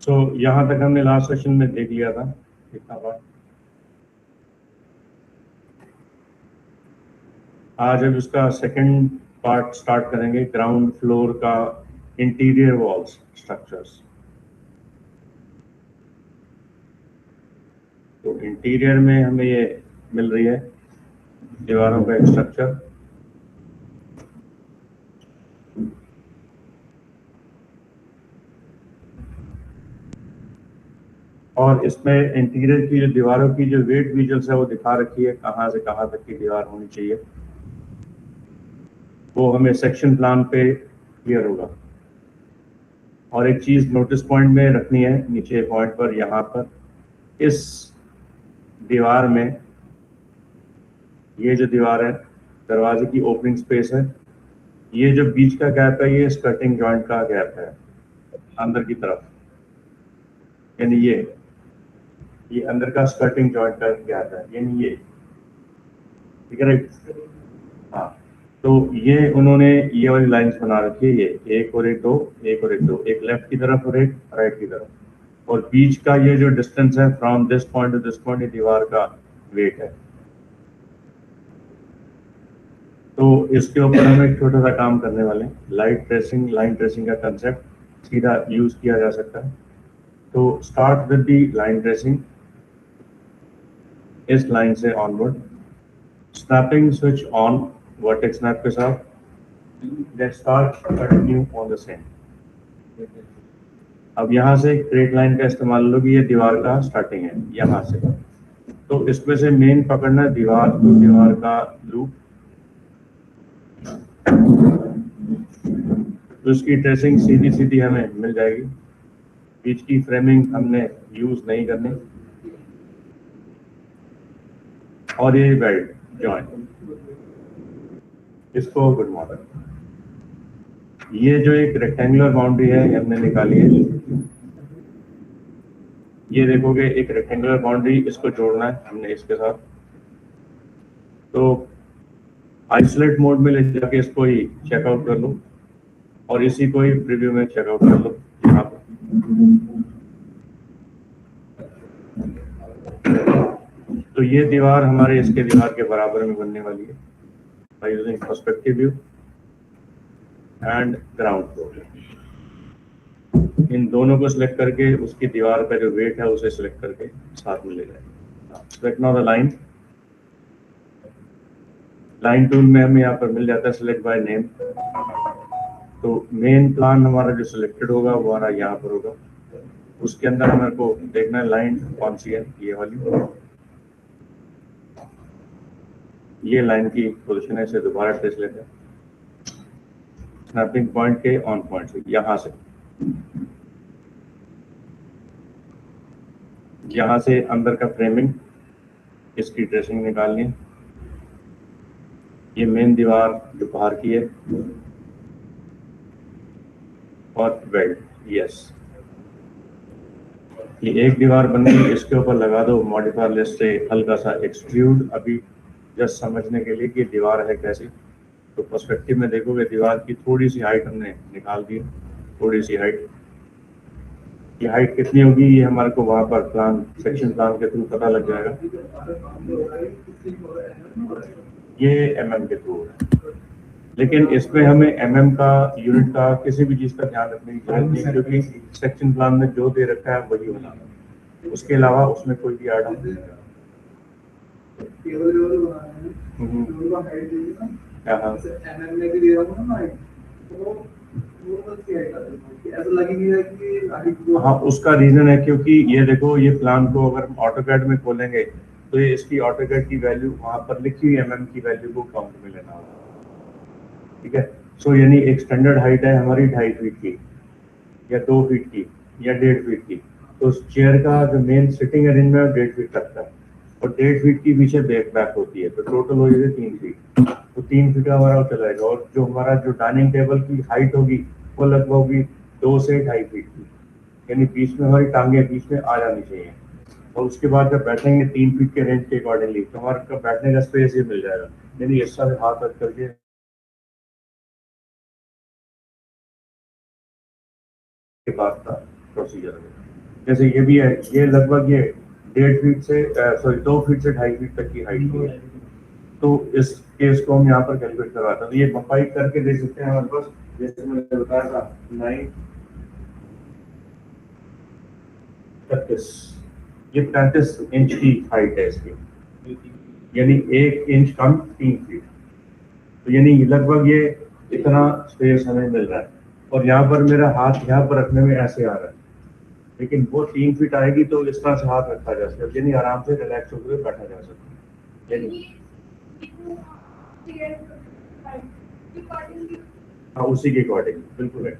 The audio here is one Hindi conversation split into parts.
सो यहाँ तक हमने लास्ट सेशन में देख लिया था इतना पार्ट। आज अब इसका सेकंड पार्ट स्टार्ट करेंगे, ग्राउंड फ्लोर का इंटीरियर वॉल्स स्ट्रक्चर्स। तो इंटीरियर में हमें ये मिल रही है दीवारों का एक स्ट्रक्चर। और इसमें इंटीरियर की जो दीवारों की जो वेट विजुअल्स है वो दिखा रखी है, कहाँ से कहाँ तक की दीवार होनी चाहिए, वो हमें सेक्शन प्लान पे क्लियर होगा। और एक चीज नोटिस पॉइंट में रखनी है, नीचे पॉइंट पर, यहाँ पर इस दीवार में, ये जो दीवार है दरवाजे की ओपनिंग स्पेस है, ये जो बीच का गैप है ये स्कर्टिंग जॉइंट का गैप है अंदर की तरफ, यानी ये अंदर का स्कर्टिंग जॉइंट का गैप है, यानी ये, ठीक है राइट। हाँ, तो ये उन्होंने ये वाली लाइंस बना रखी है, ये एक और एक दो, एक और एक दो, एक लेफ्ट की तरफ और एक राइट की तरफ, और बीच का ये जो डिस्टेंस है from this point two this point, ये दीवार का वेट है। तो इसके ऊपर हम एक छोटा सा काम करने वाले हैं, लाइट ट्रेसिंग, लाइन ट्रेसिंग का कंसेप्ट सीधा यूज किया जा सकता है। तो start with the line tracing, इस लाइन से onward, snapping switch on vertex snap के साथ, let's start continue on the same. अब यहाँ से स्ट्रेट लाइन का इस्तेमाल लो कि ये दीवार का स्टार्टिंग है यहाँ से, तो इसमें से मेन पकड़ना है दीवार, तो दीवार का लूप, तो इसकी ट्रेसिंग सीधी सीधी हमें मिल जाएगी, बीच की फ्रेमिंग हमने यूज नहीं करनी। और ये बेल्ट जॉइंट, इसको गुड मॉडल, ये जो एक रेक्टेंगुलर बाउंड्री है हमने निकाली है, ये देखोगे एक रेक्टेंगुलर बाउंड्री, इसको जोड़ना है हमने इसके साथ। तो आइसोलेट मोड में ले जाके इसको ही चेकआउट कर लो, और इसी को ही प्रीव्यू में चेकआउट कर लो यहाँ पर। तो ये दीवार हमारे इसके दीवार के बराबर में बनने वाली है by using perspective view and ground floor. इन दोनों को सिलेक्ट करके उसकी दीवार का जो वेट है उसे सिलेक्ट करके साथ में ले जाएंगे। Select now the line, line tool में हमें यहाँ पर मिल जाता है सिलेक्ट बाय नेम। तो मेन प्लान हमारा जो सिलेक्टेड होगा वो हमारा यहाँ पर होगा, उसके अंदर हमारे को देखना है लाइन कौन सी है, ये वाली, ये लाइन की पोजीशन है, इसे दोबारा ट्रेस लेते हैं स्नैपिंग पॉइंट के ऑन पॉइंट से, यहाँ से, यहाँ से अंदर का फ्रेमिंग, इसकी ट्रेसिंग निकालनी है। ये मेन दीवार जो बाहर की है, और वेल्ड, यस, ये एक दीवार बन गई, इसके ऊपर लगा दो मॉडिफायर लिस्ट से हल्का सा एक्सट्रूड, अभी जस्ट समझने के लिए कि दीवार है कैसी। तो पर्सपेक्टिव में देखोगे दीवार की थोड़ी सी हाइट हमने निकाल दी, थोड़ी सी हाइट, ये हाइट कितनी होगी ये हमारे को वहां पर प्लान, सेक्शन प्लान के थ्रू पता लग जाएगा, ये mm के थ्रू है। लेकिन इसमें हमें mm का यूनिट का किसी भी चीज का ध्यान रखने की जरूरत नहीं, क्योंकि सेक्शन प्लान में जो दे रखा है वही होना है, उसके अलावा उसमें कोई भी ऐड नहीं। हाँ, उसका रीजन है क्योंकि ये देखो, ये प्लान को अगर हम ऑटोकैड में खोलेंगे तो ये इसकी ऑटोकैड की वैल्यू वहां पर लिखी हुई mm की वैल्यू को काउंट में लेना होगा, ठीक है। सो यानी एक स्टैंडर्ड हाइट है हमारी 2.5 फीट की, या 2 फीट की, या 1.5 फीट की, तो उस चेयर का जो मेन सिटिंग अरेंजमेंट है 1.5 फीट तक का, और 1.5 फीट की पीछे बैक होती है, तो टोटल हो जाएगा 3 फीट। तो 3 फीट का हमारा चला जाएगा, और जो हमारा जो डाइनिंग टेबल की हाइट होगी वो लगभग होगी 2 से 2.5 फीट की, यानी बीच में हमारी टांगे बीच में आ जानी चाहिए। और उसके बाद जब बैठेंगे 3 फीट के रेंज के अकॉर्डिंगली, तो हमारा बैठने का स्पेस ही मिल जाएगा, यानी इस तरह हाथ रख करके के बाद का प्रोसीजर है। जैसे ये भी है, ये लगभग ये 1.5 फीट से 2 फीट से 2.5 फीट तक की हाइट की है। तो इस केस को हम यहाँ पर कैलकुलेट करवाते हैं। तो ये मपाई करके देख सकते हैं हमारे पास, जैसे मैंने बताया था 9 ये 35 इंच की हाइट है इसकी, यानी 1 इंच कम 3 फीट। तो यानी लगभग ये इतना स्पेस हमें मिल रहा है। और यहाँ पर मेरा हाथ यहाँ पर रखने में ऐसे आ रहा है, लेकिन वो 3 फीट आएगी तो इस तरह से हाथ रखा जा सकता है, यानी आराम से रिलैक्स होकर बैठा जा सकता है। यानी हाँ, उसी के अकॉर्डिंग बिल्कुल है,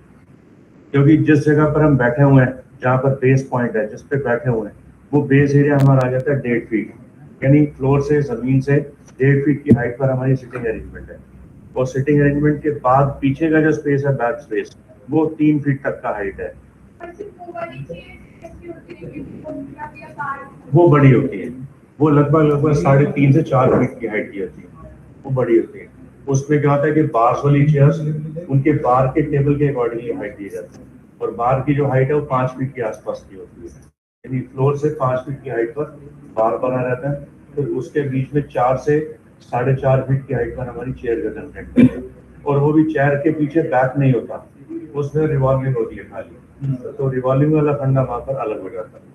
क्योंकि जिस जगह पर हम बैठे हुए हैं, जहाँ पर बेस पॉइंट है जिस पे बैठे हुए हैं, वो बेस एरिया हमारा आ जाता है 1.5 फीट, यानी फ्लोर से जमीन से 1.5 फीट की हाइट पर हमारी सिटिंग अरेंजमेंट है। और सिटिंग अरेंजमेंट के बाद पीछे का जो स्पेस है, बैक स्पेस, वो 3 फीट तक का हाइट है। वो बड़ी होती है, वो लगभग 3.5 से 4 फीट की हाइट की होती है, वो बड़ी होती है। उसमें क्या होता है कि बार्स वाली चेयर्स, उनके बार के टेबल के अकॉर्डिंगली हाइट दी जाती है, और बार की जो हाइट है वो 5 फीट के आसपास की होती है, यानी फ्लोर से 5 फीट की हाइट पर बार बना रहता है। फिर उसके बीच में 4 से 4.5 फीट की हाइट पर हमारी चेयर का कंटेंट है, और वो भी चेयर के पीछे बैक नहीं होता, उसमें रिवॉल्विंग होती है खाली, तो रिवॉल्विंग वाला फंडा वहां पर अलग हो जाता है।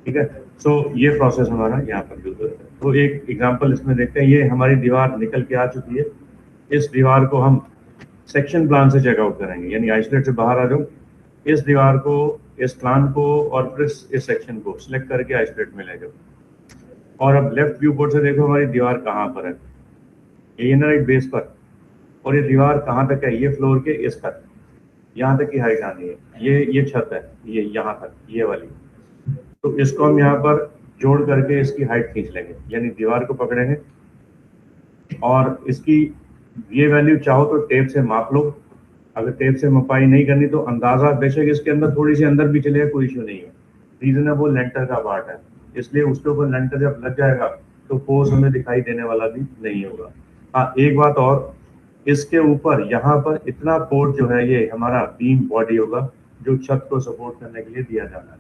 ठीक है, सो ये प्रोसेस हमारा यहाँ पर यूज होता है। तो एक एग्जांपल इसमें देखते हैं, ये हमारी दीवार निकल के आ चुकी है। इस दीवार को हम सेक्शन प्लान से चेकआउट करेंगे, यानी आइसोलेट से बाहर आ जाओ, इस दीवार को, इस प्लान को और फिर इस सेक्शन को सिलेक्ट करके आइसोलेट में ले जाओ। और अब लेफ्ट व्यू पोर्ट से देखो हमारी दीवार कहाँ पर है, ये ना राइट बेस पर, और ये दीवार कहाँ तक है, ये फ्लोर के इस तक, यहाँ तक की हाइट आनी है, ये छत है, ये यहाँ तक, ये वाली। तो इसको हम यहाँ पर जोड़ करके इसकी हाइट खींच लेंगे, यानी दीवार को पकड़ेंगे और इसकी ये वैल्यू चाहो तो टेप से माप लो। अगर टेप से मपाई नहीं करनी तो अंदाजा, बेशक इसके अंदर थोड़ी सी अंदर भी चलेगा, कोई इश्यू नहीं है। रीजन है वो लेंटर का पार्ट है, इसलिए उसके ऊपर लेंटर जब लग जाएगा तो फोर्स हमें दिखाई देने वाला भी नहीं होगा। हाँ, एक बात और, इसके ऊपर यहाँ पर इतना पोर्ट जो है, ये हमारा बीम बॉडी होगा जो छत को सपोर्ट करने के लिए दिया जाना है।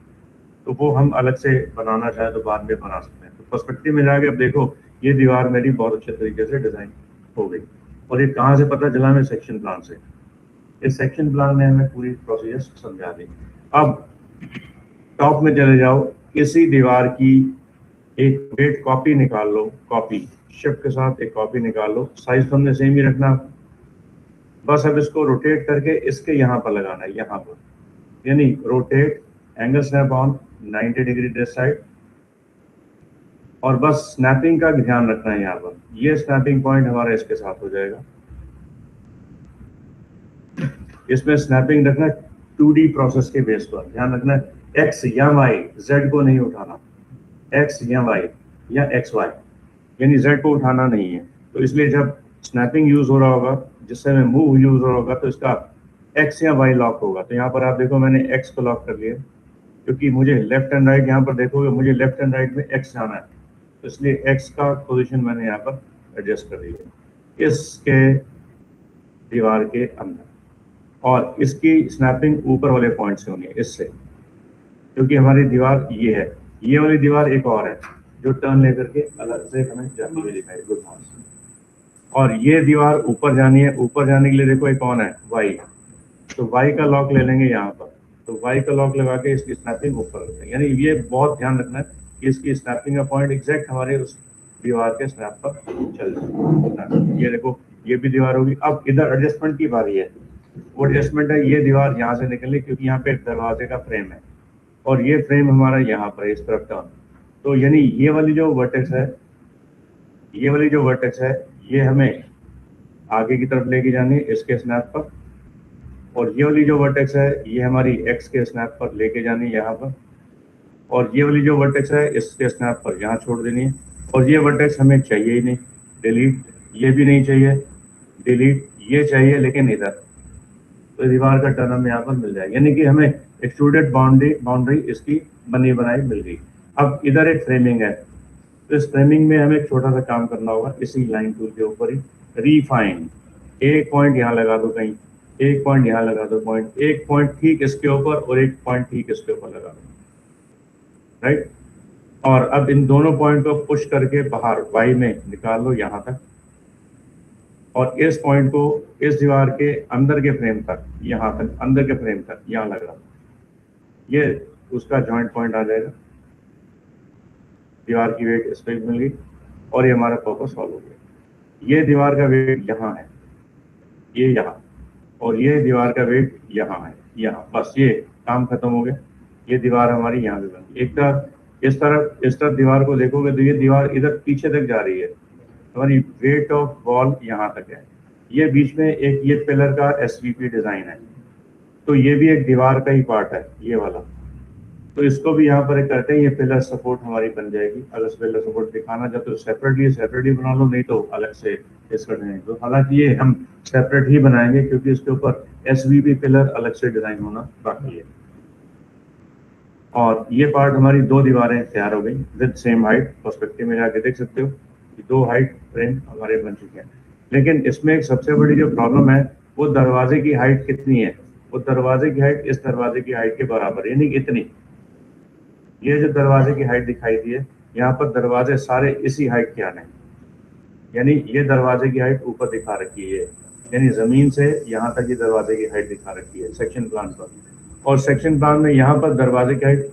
तो वो हम अलग से बनाना चाहे तो बाद में बना सकते हैं। तो पर्सपेक्टिव में जाके अब देखो, ये दीवार मेरी बहुत अच्छे तरीके से डिजाइन हो गई। और ये कहाँ से पता चला? हमें सेक्शन प्लान से। इस सेक्शन प्लान ने हमें पूरी प्रोसीजर समझा दी। अब टॉप में चले जाओ, इसी दीवार की एक वेट कॉपी निकाल लो, कॉपी शिफ्ट के साथ एक कॉपी निकाल लो, साइज तो हमने सेम ही रखना। बस अब इसको रोटेट करके इसके यहाँ पर लगाना है, यहाँ पर, यानी rotate angle snap on 90 degree this side. और बस स्नैपिंग का ध्यान रखना है, यहाँ पर ये स्नैपिंग पॉइंट हमारा इसके साथ हो जाएगा। इसमें स्नैपिंग रखना 2D प्रोसेस के बेस पर, ध्यान रखना है एक्स या वाई, जेड को नहीं उठाना, एक्स या वाई या एक्स वाई, यानी जेड को उठाना नहीं है। तो इसलिए जब स्नैपिंग यूज हो रहा होगा, जिस समय मूव यूज हो रहा होगा, तो इसका एक्स या वाई लॉक होगा। तो यहाँ पर आप देखो मैंने एक्स को लॉक कर लिया, क्योंकि मुझे लेफ्ट एंड राइट, यहाँ पर देखोगे मुझे लेफ्ट एंड राइट में एक्स जाना है, तो इसलिए एक्स का पोजीशन मैंने यहाँ पर एडजस्ट कर दिया इसके दीवार के अंदर। और इसकी स्नैपिंग ऊपर वाले पॉइंट से होनी है, इससे, क्योंकि हमारी दीवार ये है, ये वाली दीवार एक और है जो टर्न लेकर के अलग से हमें जाती हुई दिखाई। Good morning. और ये दीवार ऊपर जानी है, ऊपर जाने के लिए देखो एक कौन है, वाई, तो वाई का लॉक ले लेंगे यहाँ पर। तो वाई का लॉक लगा के इसकी स्नैपिंग ऊपर रखते हैं, यानी ये बहुत ध्यान रखना है कि इसकी स्नैपिंग का पॉइंट एग्जैक्ट हमारे उस दीवार के स्नैप पर चल जाए। ये देखो ये भी दीवार होगी। अब इधर एडजस्टमेंट की बारी है। वो एडजस्टमेंट है, ये दीवार यहाँ से निकलनी, क्योंकि यहाँ पे दरवाजे का फ्रेम है और ये फ्रेम हमारा यहाँ पर है, इस तरफ टर्न। तो यानी ये वाली जो वर्टेक्स है, ये वाली जो वर्टेक्स है, ये हमें आगे की तरफ लेके जानी है इसके स्नैप पर। और ये वाली जो वर्टेक्स है, ये हमारी एक्स के स्नैप पर लेके जानी है यहाँ पर। और ये वाली जो वर्टेक्स है, इसके स्नैप पर यहाँ छोड़ देनी है। और ये वर्टेक्स हमें चाहिए ही नहीं, डिलीट। ये भी नहीं चाहिए, डिलीट। ये चाहिए लेकिन इधर, तो दीवार का टर्न हमें यहाँ पर मिल जाएगा, यानी कि हमें एक्सट्रूडेड बाउंड्री इसकी बनी बनाई मिल गई। अब इधर एक फ्रेमिंग है, तो इस फ्रेमिंग में हमें एक छोटा सा काम करना होगा, इसी लाइन टूल के ऊपर ही रीफाइन। एक पॉइंट यहाँ लगा दो कहीं, एक पॉइंट यहाँ लगा दो, एक पॉइंट ठीक इसके ऊपर और एक पॉइंट ठीक इसके ऊपर लगा दो। राइट। और अब इन दोनों पॉइंट को पुश करके बाहर वाई में निकाल लो यहाँ तक, और इस पॉइंट को इस दीवार के अंदर के फ्रेम तक, यहाँ तक अंदर के फ्रेम तक यहाँ लग रहा, ये उसका जॉइंट पॉइंट आ जाएगा। दीवार की वेट इस पे मिल गई और ये हमारा पर्पस सॉल्व हो गया। ये दीवार का वेट यहाँ है, ये यहाँ, और ये दीवार का वेट यहाँ है, यहाँ, बस ये काम खत्म हो गया। ये दीवार हमारी यहाँ पे बन गई। एक तरफ इस तरफ दीवार को देखोगे तो ये दीवार इधर पीछे तक जा रही है, हमारी वेट ऑफ वॉल यहाँ तक है। ये बीच में एक ये पिलर का एसवीपी डिजाइन है, तो ये भी एक दीवार का ही पार्ट है ये वाला, तो इसको भी यहाँ पर एक करते हैं, ये पिलर सपोर्ट हमारी बन जाएगी। अगर पिलर सपोर्ट दिखाना चाहते तो सेपरेटली बना लो, नहीं तो अलग से इसका डिजाइन। तो हालांकि ये हम सेपरेट ही बनाएंगे क्योंकि इसके ऊपर एसवीपी पिलर अलग से डिजाइन होना बाकी है। और ये पार्ट हमारी दो दीवारें तैयार हो गई विद सेम हाइट। पर्सपेक्टिव में जाके देख सकते हो कि दो हाइट फ्रेम हमारे बन चुके हैं। लेकिन इसमें एक सबसे बड़ी जो प्रॉब्लम है वो दरवाजे की हाइट कितनी है। वो दरवाजे की हाइट इस दरवाजे की हाइट के बराबर, यानी इतनी। ये जो दरवाजे की हाइट दिखाई दी है, यहाँ पर दरवाजे सारे इसी हाइट के आने हैं, यानी ये दरवाजे की हाइट ऊपर दिखा रखी है, यानी जमीन से यहाँ तक ये दरवाजे की हाइट दिखा रखी है सेक्शन प्लान पर। और सेक्शन प्लान में यहाँ पर दरवाजे की हाइट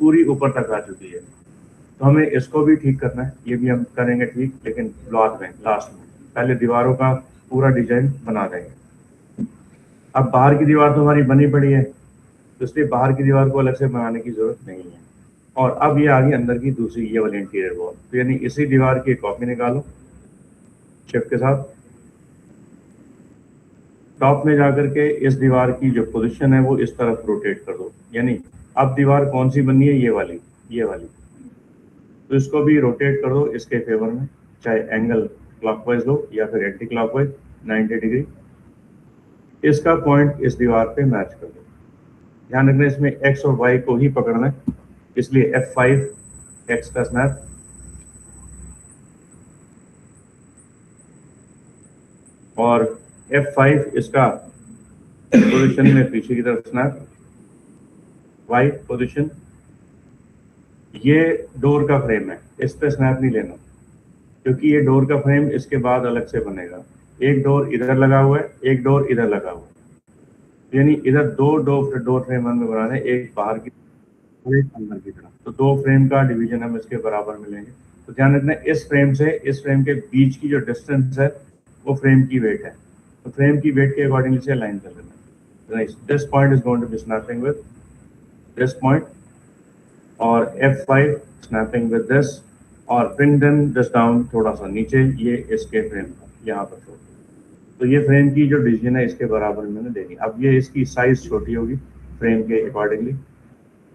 पूरी ऊपर तक आ चुकी है, तो हमें इसको भी ठीक करना है। ये भी हम करेंगे ठीक, लेकिन बाद में, लास्ट में। पहले दीवारों का पूरा डिजाइन बना देंगे। अब बाहर की दीवार तो हमारी बनी पड़ी है, तो इसलिए बाहर की दीवार को अलग से बनाने की जरूरत नहीं है। और अब ये आ गई अंदर की दूसरी ये वाली इंटीरियर वॉल, तो यानी इसी दीवार की कॉपी निकालो शिफ्ट के साथ, टॉप में जाकर के इस दीवार की जो पोजीशन है वो इस तरफ रोटेट कर दो। यानी अब दीवार कौन सी बननी है, ये वाली, ये वाली। तो इसको भी रोटेट कर दो इसके फेवर में, चाहे एंगल क्लॉकवाइज लो या फिर एंटी क्लॉकवाइज 90 डिग्री। इसका पॉइंट इस दीवार पे मैच कर दो। ध्यान रखना इसमें एक्स और वाई को ही पकड़ना है, इसलिए F5 एक्स का स्नैप, और F5 इसका पोजीशन में पीछे की तरफ स्नैप, वाई पोजीशन। ये डोर का फ्रेम है, इस पे स्नैप नहीं लेना क्योंकि ये डोर का फ्रेम इसके बाद अलग से बनेगा। एक डोर इधर लगा हुआ है, एक डोर इधर लगा हुआ है, यानी इधर दो डोर फ्रेम हमें बनाने, एक बाहर की एक अंदर की तरफ। तो दो फ्रेम का डिवीजन हम इसके बराबर मिलेंगे। तो ध्यान रखना इस फ्रेम से इस फ्रेम के बीच की जो डिस्टेंस है वो फ्रेम की वेट है, तो फ्रेम की वेट के अकॉर्डिंगली से अलाइन कर लेना। This point is going to be snapping with this point, और F5 स्नैपिंग विद दिस, और ब्रिंग देम दिस डाउन थोड़ा सा नीचे, ये इसके फ्रेम का यहाँ पर छोड़। तो ये फ्रेम की जो डिवीजन है इसके बराबर मैंने देनी। अब ये इसकी साइज छोटी होगी फ्रेम के अकॉर्डिंगली,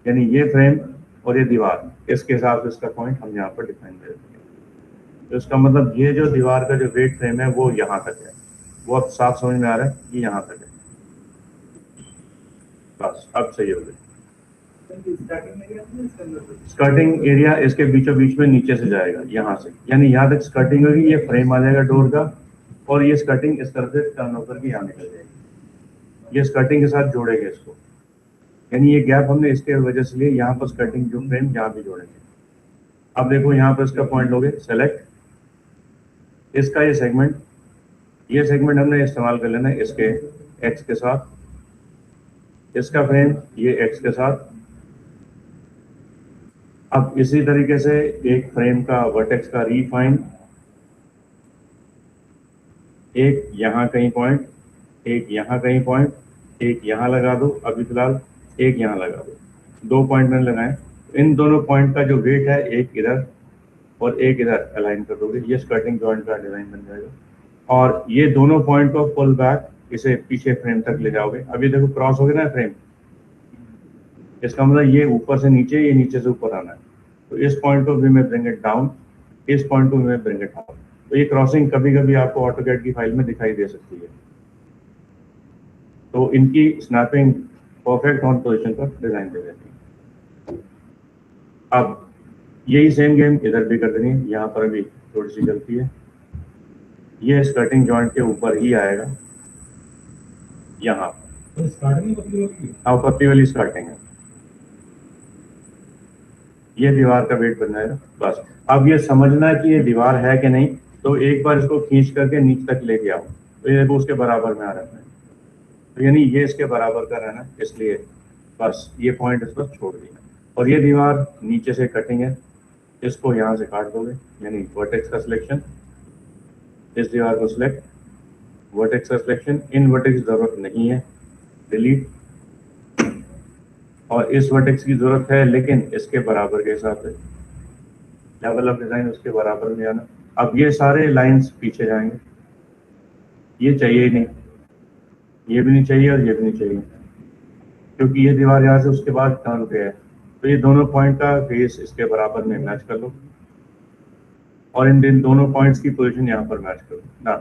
यानी ये फ्रेम और ये दीवार, इसके हिसाब से इसका पॉइंट हम यहाँ पर डिफाइन कर देंगे। तो इसका मतलब ये जो दीवार का जो वेट फ्रेम है वो यहाँ तक है, वो अब साफ समझ में आ रहा है, ये यहाँ तक है। बस अब सही हो गया। स्कर्टिंग एरिया इसके बीचों बीच में नीचे से जाएगा यहाँ से, यानी यहाँ तक स्कर्टिंग होगी, ये फ्रेम आ जाएगा डोर का, और ये स्कर्टिंग इस तरह से टर्न होकर के यहाँ निकल जाएगी। ये स्कर्टिंग के साथ जोड़ेंगे इसको, यानी ये गैप हमने इसके वजह से लिए, यहाँ पर स्कर्टिंग जो फ्रेम यहाँ भी जोड़ेंगे। अब देखो यहाँ पर इसका पॉइंट लोगे सेलेक्ट, इसका ये सेगमेंट हमने इस्तेमाल कर लेना है इसके एक्स के साथ, इसका फ्रेम ये एक्स के साथ। अब इसी तरीके से एक फ्रेम का वर्टेक्स का रीफाइन, एक यहाँ कहीं पॉइंट, एक यहाँ कहीं पॉइंट, एक यहाँ लगा दो, अभी फिलहाल एक यहाँ लगा दो, दो पॉइंट मैंने लगाए। इन दोनों पॉइंट का जो वेट है एक इधर और एक इधर अलाइन कर दोगे, ये स्कर्टिंग जॉइंट का डिजाइन बन जाएगा। और ये दोनों पॉइंट को पुल बैक, इसे पीछे फ्रेम तक ले जाओगे। अभी देखो क्रॉस हो गया ना फ्रेम, इसका मतलब ये ऊपर से नीचे, ये नीचे से ऊपर आना है। तो इस पॉइंट को भी मैं ब्रिंग इट डाउन, इस पॉइंट को भी मैं ब्रिंग इट अप। तो ये क्रॉसिंग कभी कभी आपको ऑटोकैड की फाइल में दिखाई दे सकती है। तो इनकी स्नैपिंग परफेक्ट ऑन पोजीशन पर डिजाइन दे देती है। अब यही सेम गेम इधर भी कर देनी है, यहाँ पर अभी थोड़ी सी गलती है, ये स्कर्टिंग जॉइंट के ऊपर ही आएगा यहाँ, हाँ पत्ती वाली स्कर्टिंग है। ये दीवार का वेट बन जाएगा। बस अब ये समझना है कि ये दीवार है कि नहीं, तो एक बार इसको खींच करके नीचे तक लेके आओ, तो ये देखो उसके बराबर में आ रहा है, तो यानी ये इसके बराबर का रहना, इसलिए बस ये पॉइंट इस पर छोड़ दिया। और ये दीवार नीचे से कटिंग है, इसको यहाँ से काट दोगे, यानी वर्टेक्स का सिलेक्शन, इस दीवार को सिलेक्ट, वर्टेक्स का सिलेक्शन, इन वर्टेक्स की जरूरत नहीं है, डिलीट, और इस वर्टेक्स की जरूरत है लेकिन इसके बराबर के हिसाब से लेवल ऑफ डिजाइन उसके बराबर में आना। अब ये सारे लाइंस पीछे जाएंगे, ये चाहिए ही नहीं, ये भी नहीं चाहिए और ये भी नहीं चाहिए, क्योंकि ये दीवार यहाँ से उसके बाद टर्न पे है, तो ये दोनों पॉइंट का फेस इसके बराबर में मैच कर लो, और इन दोनों पॉइंट्स की पोजीशन यहाँ पर मैच करो ना,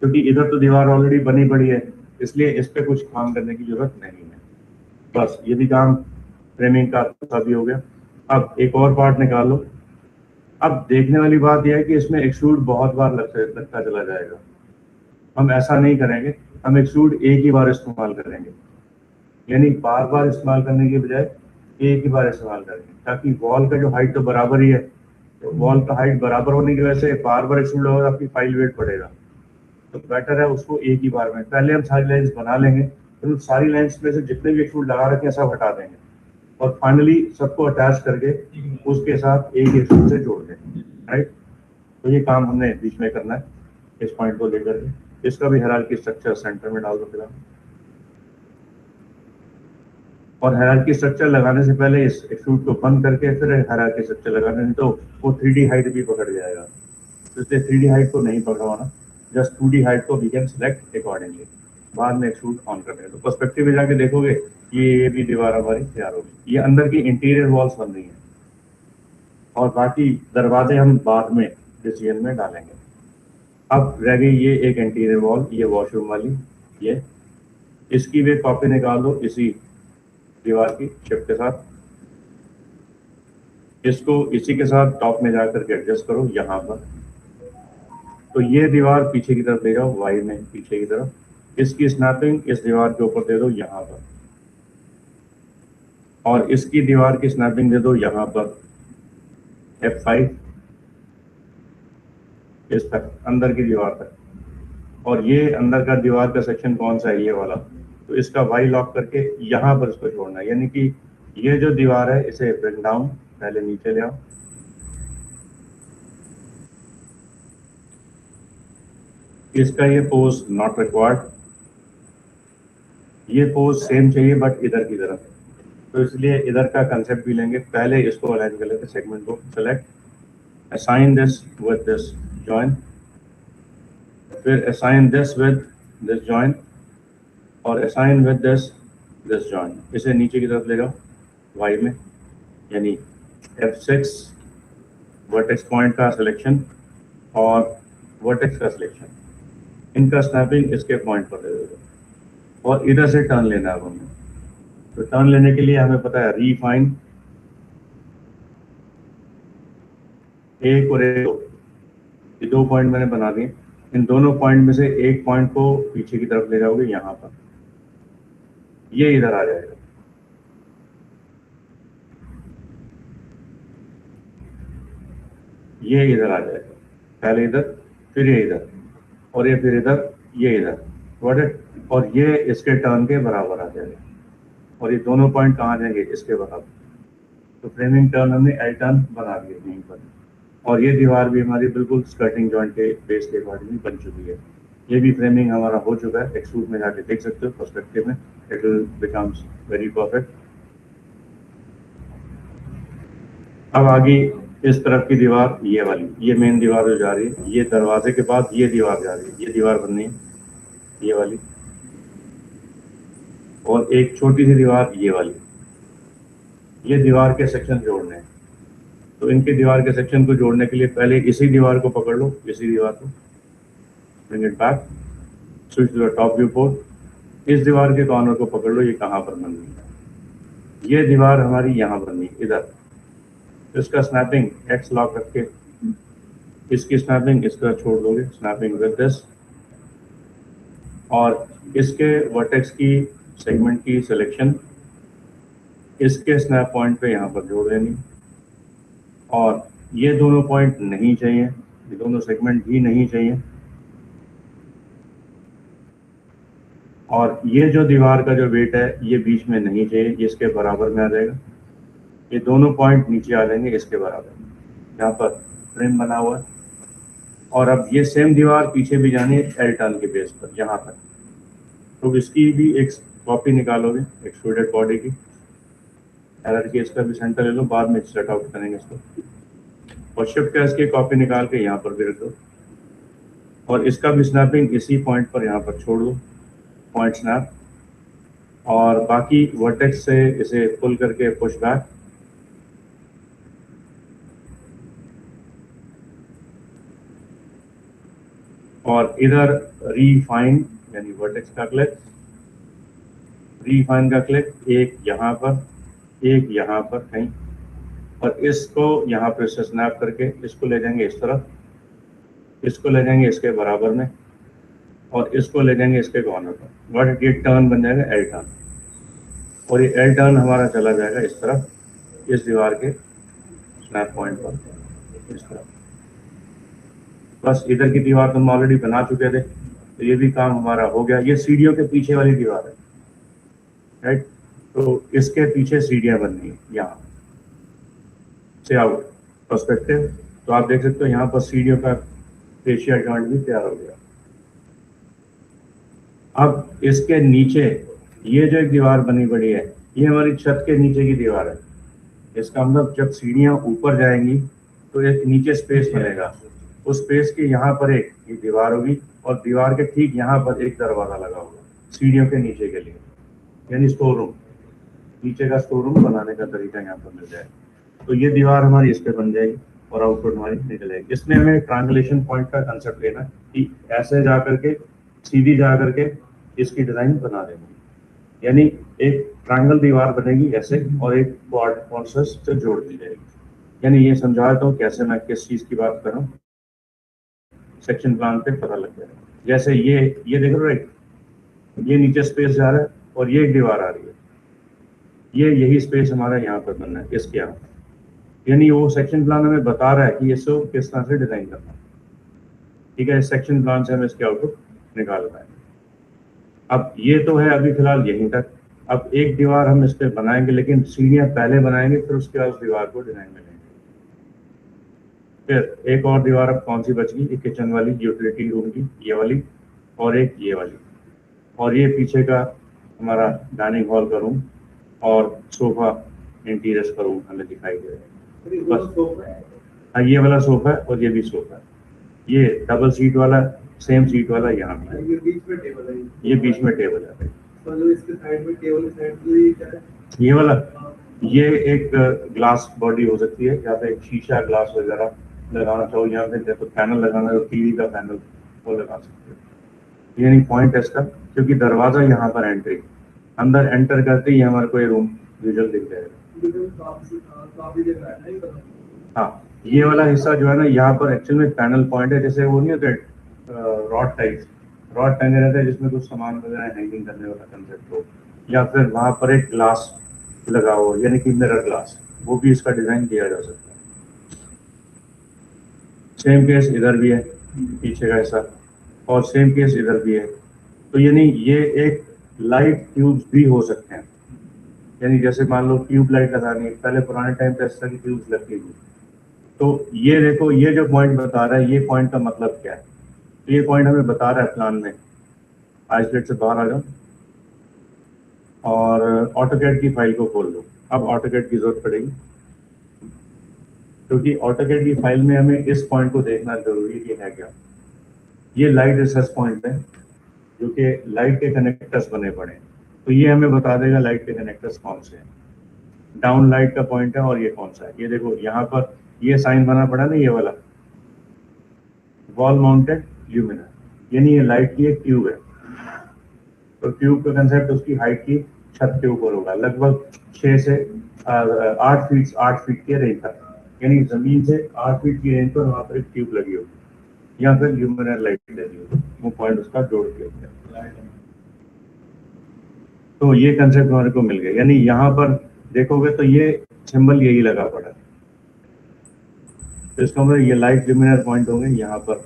क्योंकि इधर तो दीवार ऑलरेडी बनी पड़ी है, इसलिए इस पे कुछ काम करने की जरूरत नहीं है। बस ये भी काम फ्रेमिंग का सभी हो गया। अब एक और पार्ट निकालो। अब देखने वाली बात यह है कि इसमें एक्सट्रूड बहुत बार लगता चला जाएगा। हम ऐसा नहीं करेंगे, हम एक्सट्रूड एक ही बार इस्तेमाल करेंगे, यानी बार बार इस्तेमाल करने के बजाय एक ही बार इस्तेमाल करेंगे, ताकि वॉल का जो हाइट तो बराबर ही है, तो वॉल का हाइट बराबर होने की वजह से बार बार एक्सट्रूड होगा, आपकी फाइल वेट पड़ेगा, तो बेटर है उसको एक ही बार में। पहले हम सारी लाइन्स बना लेंगे, फिर सारी लाइन्स में से जितने भी एक्सट्रूड लगा रखे हैं सब हटा देंगे, और फाइनली सबको अटैच करके उसके साथ एक एक्सट्रूड से जोड़ देंगे, राइट। तो ये काम हमने बीच में करना है, इस पॉइंट को लेकर के। इसका भी हायरार्की स्ट्रक्चर सेंटर में डाल दो फिलहाल, और हायरार्की स्ट्रक्चर लगाने से पहले इस एक्सट्रूड को बंद करके फिर हायरार्की स्ट्रक्चर लगाने, नहीं तो वो 3D हाइट भी पकड़ जाएगा, तो इसलिए 3D हाइट को नहीं पकड़वाना, जस्ट 2D हाइट को वी कैन सेलेक्ट अकॉर्डिंगली, बाद में एक्सट्रूड ऑन कर देंगे। तो पर्सपेक्टिव में जाके देखोगे ये भी दीवार हमारी तैयार होगी। ये अंदर की इंटीरियर वॉल्स बन रही हैं, और बाकी दरवाजे हम बाद में डिसीजन में डालेंगे। अब रह गई ये एक इंटीरियर वॉल, ये वॉशरूम वाली, ये इसकी भी कॉपी निकाल दो इसी दीवार की शिफ्ट के साथ, इसको इसी के साथ टॉप में जाकर के एडजस्ट करो यहाँ पर, तो ये दीवार पीछे की तरफ ले जाओ, वाई में पीछे की तरफ, इसकी स्नैपिंग इस दीवार के ऊपर दे दो यहाँ पर, और इसकी दीवार की स्नैपिंग दे दो यहाँ पर F5 इस तक, अंदर की दीवार तक, और ये अंदर का दीवार का सेक्शन कौन सा है, ये वाला, तो इसका वाई लॉक करके यहाँ पर इसको छोड़ना है, यानी कि ये जो दीवार है इसे ब्रिंग डाउन, पहले नीचे ले आओ, इसका ये पोज नॉट रिक्वायर्ड, ये पोज सेम चाहिए बट इधर की तरफ, तो इसलिए इधर का कंसेप्ट भी लेंगे। पहले इसको अलाइन कर लेते, सेगमेंट को select, assign this with this join, फिर assign this with this join, और असाइन विद दिस जॉइन, इसे नीचे की तरफ ले जाओ वाई में, यानी F6 वर्टेक्स पॉइंट का सिलेक्शन और वर्टेक्स का सिलेक्शन, इनका स्नैपिंग इसके पॉइंट पर दे देगा, और इधर से टर्न लेना है हमें। तो टर्न लेने के लिए हमें पता है रीफाइन, एक और एक दो, ये दो पॉइंट मैंने बना दिए, इन दोनों पॉइंट में से एक पॉइंट को पीछे की तरफ ले जाओगे यहाँ पर, ये इधर आ जाएगा, ये इधर आ जाएगा, पहले इधर फिर ये इधर, और ये फिर इधर, ये इधर, और ये इसके टर्न के बराबर आ जाएगा, और ये दोनों पॉइंट कहाँ जाएंगे, इसके बराबर। तो फ्रेमिंग टर्न हमने एल टर्न बना दिया यहीं पर, और ये दीवार भी हमारी बिल्कुल स्कर्टिंग जॉइंट के बेस के अकॉर्डिंग बन चुकी है। ये भी फ्रेमिंग हमारा हो चुका है, एक्सट्रूड में जाके देख सकते हो पर्सपेक्टिव में, it will becomes very perfect. अब आगे इस तरफ की दीवार, ये वाली, ये मेन दीवार जो जा रही है, ये दरवाजे के बाद ये दीवार जा रही है, ये दीवार बननी है ये वाली, और एक छोटी सी दीवार ये वाली, ये दीवार के सेक्शन जोड़ने हैं। तो इनके दीवार के सेक्शन को जोड़ने के लिए पहले इसी दीवार को पकड़ लो, इसी दीवार को bring it back, switch to the top viewport, इस दीवार के कॉर्नर को पकड़ लो, ये कहाँ पर बननी है, ये दीवार हमारी यहाँ बननी है इधर, इसका स्नैपिंग एक्स लॉक करके इसकी स्नैपिंग इसका छोड़ दोगे, स्नैपिंग विद दिस, और इसके वर्टेक्स की सेगमेंट की सिलेक्शन इसके स्नैप पॉइंट पे यहाँ पर जोड़ देनी, और ये दोनों पॉइंट नहीं चाहिए, ये दोनों सेगमेंट भी नहीं चाहिए, और ये जो दीवार का जो वेट है ये बीच में नहीं चाहिए, ये इसके बराबर में आ जाएगा। ये दोनों पॉइंट नीचे आ जाएंगे इसके बराबर। यहाँ पर फ्रेम बना हुआ है, और अब ये सेम दीवार पीछे भी जानी है एल टर्न के बेस पर यहाँ तक। तो इसकी भी एक कॉपी निकालोगे एक्सट्रूडेड बॉडी की, एरर की इसका भी सेंटर ले लो, बाद में सेट आउट करेंगे इसको, और शिफ्ट कैश की कॉपी निकाल के यहाँ पर भी रख दो, और इसका भी स्नैपिंग इसी पॉइंट पर यहाँ पर छोड़ दो, पॉइंट स्नैप, और बाकी वर्टेक्स से इसे पुल करके पुश बैक, और इधर रीफाइन यानी वर्टेक्स का क्लिक, रीफाइन का क्लिक, एक यहाँ पर एक यहाँ पर कहीं, और इसको यहाँ पर से स्नैप करके इसको ले जाएंगे इस तरफ, इसको ले जाएंगे इसके बराबर में, और इसको ले जाएंगे इसके कॉर्नर पर। बट ये टर्न बन जाएगा एल टर्न, और ये एल टर्न हमारा चला जाएगा इस तरफ, इस दीवार के स्नैप पॉइंट पर इस तरफ। बस इधर की दीवार तो हम ऑलरेडी बना चुके थे, तो ये भी काम हमारा हो गया। ये सीढ़ियों के पीछे वाली दीवार है, राइट। तो इसके पीछे सीढ़ियां बननी है यहाँ से आउट पर्सपेक्टिव। तो आप देख सकते हो यहाँ पर सीढ़ियों का फेशियल जॉइंट भी तैयार हो गया। अब इसके नीचे ये जो एक दीवार बनी पड़ी है, ये हमारी छत के नीचे की दीवार है। इसका मतलब जब सीढ़ियां ऊपर जाएंगी तो एक नीचे स्पेस मिलेगा, उस स्पेस के यहाँ पर एक ये दीवार होगी, और दीवार के ठीक यहाँ पर एक दरवाजा लगा होगा सीढ़ियों के नीचे के लिए, यानी स्टोर रूम, नीचे का स्टोर रूम बनाने का तरीका यहाँ पर मिल जाएगा। तो ये दीवार हमारी इस पे बन जाएगी और आउटपुट हमारी निकलेगी। इसमें हमें ट्रायंगुलेशन पॉइंट का कंसेप्ट लेना है कि ऐसे जा करके सीधी जा करके इसकी डिजाइन बना देंगे, यानी एक ट्रायंगल दीवार बनेगी ऐसे, और एक क्वाड कॉन्सेस से जोड़ दी जाएगी। यानी ये समझाता हूँ कैसे मैं किस चीज की बात कर रहा हूँ, सेक्शन प्लान पे पता लग जाएगा। जैसे ये देख रहे हो, ये नीचे स्पेस जा रहा है और ये एक दीवार आ रही है, ये यही स्पेस हमारा यहाँ पर बनना है इसके यहाँ, यानी वो सेक्शन प्लान हमें बता रहा है कि इसको किस तरह से डिजाइन करना है। ठीक है, इस सेक्शन प्लान से हमें इसके आउटपुट निकाल पाए। अब ये तो है अभी फिलहाल यहीं तक। अब एक दीवार हम इस पे बनाएंगे, लेकिन सीढ़ियां पहले बनाएंगे, फिर उसके बाद उस दीवार को डिजाइन में लेंगे। फिर एक और दीवार अब कौन सी बच गई, एक किचन वाली यूटिलिटी रूम की, ये वाली, और एक ये वाली, और ये पीछे का हमारा डाइनिंग हॉल का रूम और सोफा इंटीरियर्स का रूम हमें दिखाई दे रहा है। बस हाँ, ये वाला सोफा है और ये भी सोफा है, ये डबल सीट वाला, सेम सीट वाला यहाँ पे है, ये बीच में टेबल है, ये बीच में टेबल है। तो इसके साइड में टेबल के साइड में ये क्या है, ये वाला, ये एक ग्लास बॉडी हो सकती है, या फिर एक शीशा ग्लास वगैरह लगाना चाहो, यहाँ पे देखो पैनल लगाना है, टीवी का पैनल वो लगा सकते हो। यानी पॉइंट है इसका, क्योंकि दरवाजा यहाँ पर एंट्री, अंदर एंटर करते ही हमारे को ये रूम विजुअल दिख जाएगा। हाँ, ये वाला हिस्सा जो है ना, यहाँ पर एक्चुअल में पैनल पॉइंट है, जैसे वो नहीं होते रॉड टाइप, रॉड टंगे रहते हैं जिसमें कुछ सामान वगैरह हैंगिंग करने वाला कंसेप्ट हो, या फिर वहाँ पर एक ग्लास लगा हो, यानी कि मिरर ग्लास, वो भी इसका डिजाइन किया जा सकता है। सेम केस इधर भी है, पीछे का हिस्सा, और सेम केस इधर भी है। तो यानी ये एक लाइट ट्यूब्स भी हो सकते हैं, यानी जैसे मान लो ट्यूब लाइट लगानी है, पहले पुराने टाइम पे इस तरह की ट्यूब्स लगती थी। तो ये देखो, ये जो पॉइंट बता रहा है, ये पॉइंट का मतलब क्या है, तो ये पॉइंट हमें बता रहा है प्लान में। आइसोलेट से बाहर आ जाओ और ऑटोकैड की फाइल को खोल लो। अब ऑटोकैड की जरूरत पड़ेगी, क्योंकि ऑटोकैड की फाइल में हमें इस पॉइंट को देखना जरूरी कि है क्या। ये लाइट रिसर्च पॉइंट है, जो कि लाइट के कनेक्टर्स बने पड़े हैं, तो ये हमें बता देगा लाइट के कनेक्टर्स कौन से हैं। डाउन लाइट का पॉइंट है, और ये कौन सा है, ये देखो यहाँ पर ये साइन बना पड़ा ना, ये वाला वॉल माउंटेड ल्यूमिनर, यानी ये लाइट की एक ट्यूब है। तो ट्यूब का कंसेप्ट उसकी हाइट की छत के ऊपर होगा, लगभग 6 से 8 फीट के रेंज तक, यानी जमीन से 8 फीट की रेंज पर वहां पर एक ट्यूब लगी होगी, या फिर ल्यूमिनर लाइट लगी होगी, वो पॉइंट उसका जोड़ के होता है। तो ये कंसेप्ट हमारे को मिल गया, यानी यहाँ पर देखोगे तो ये सिंबल यही लगा पड़ा है, तो इसका मतलब ये लाइट ल्यूमिनर पॉइंट होंगे यहाँ पर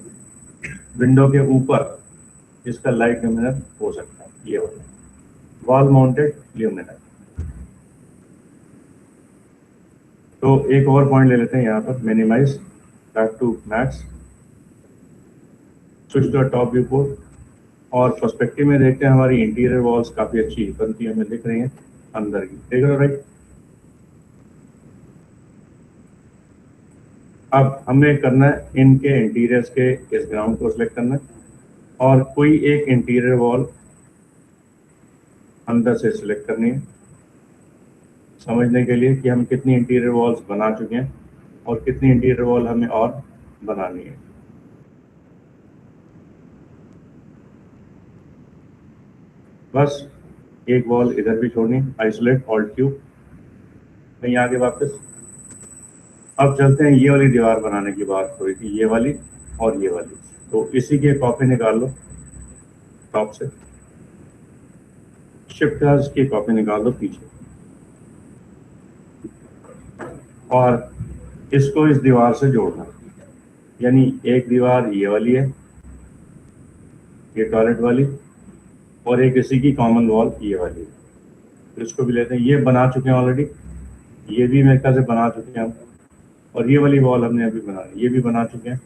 विंडो के ऊपर, इसका लाइट ल्यूमिनर हो सकता है, ये वाला वॉल माउंटेड ल्यूमिनर। तो एक और पॉइंट ले लेते हैं यहाँ पर, minimize back to max, switch to top viewport, और पर्सपेक्टिव में देखते हैं हमारी इंटीरियर वॉल्स काफ़ी अच्छी बनती हमें दिख रही हैं अंदर की, देख रहे हो राइट। अब हमें करना है इनके इंटीरियर्स के इस ग्राउंड को सिलेक्ट करना है और कोई एक इंटीरियर वॉल अंदर से सिलेक्ट करनी है, समझने के लिए कि हम कितनी इंटीरियर वॉल्स बना चुके हैं और कितनी इंटीरियर वॉल हमें और बनानी है। बस एक वॉल इधर भी छोड़नी, आइसोलेट ऑल्ट क्यू, कहीं आगे वापस। अब चलते हैं, ये वाली दीवार बनाने की बात हो रही थी, ये वाली और ये वाली, तो इसी के कॉपी निकाल लो टॉप से, शिफ्ट की कॉपी निकाल दो पीछे, और इसको इस दीवार से जोड़ना, यानी एक दीवार ये वाली है, ये टॉयलेट वाली, और एक इसी की कॉमन वॉल ये वाली है। तो इसको भी लेते हैं, ये बना चुके हैं ऑलरेडी, ये भी मेरे ख्याल से बना चुके हैं हम, और ये वाली वॉल हमने अभी बना ली, ये भी बना चुके हैं,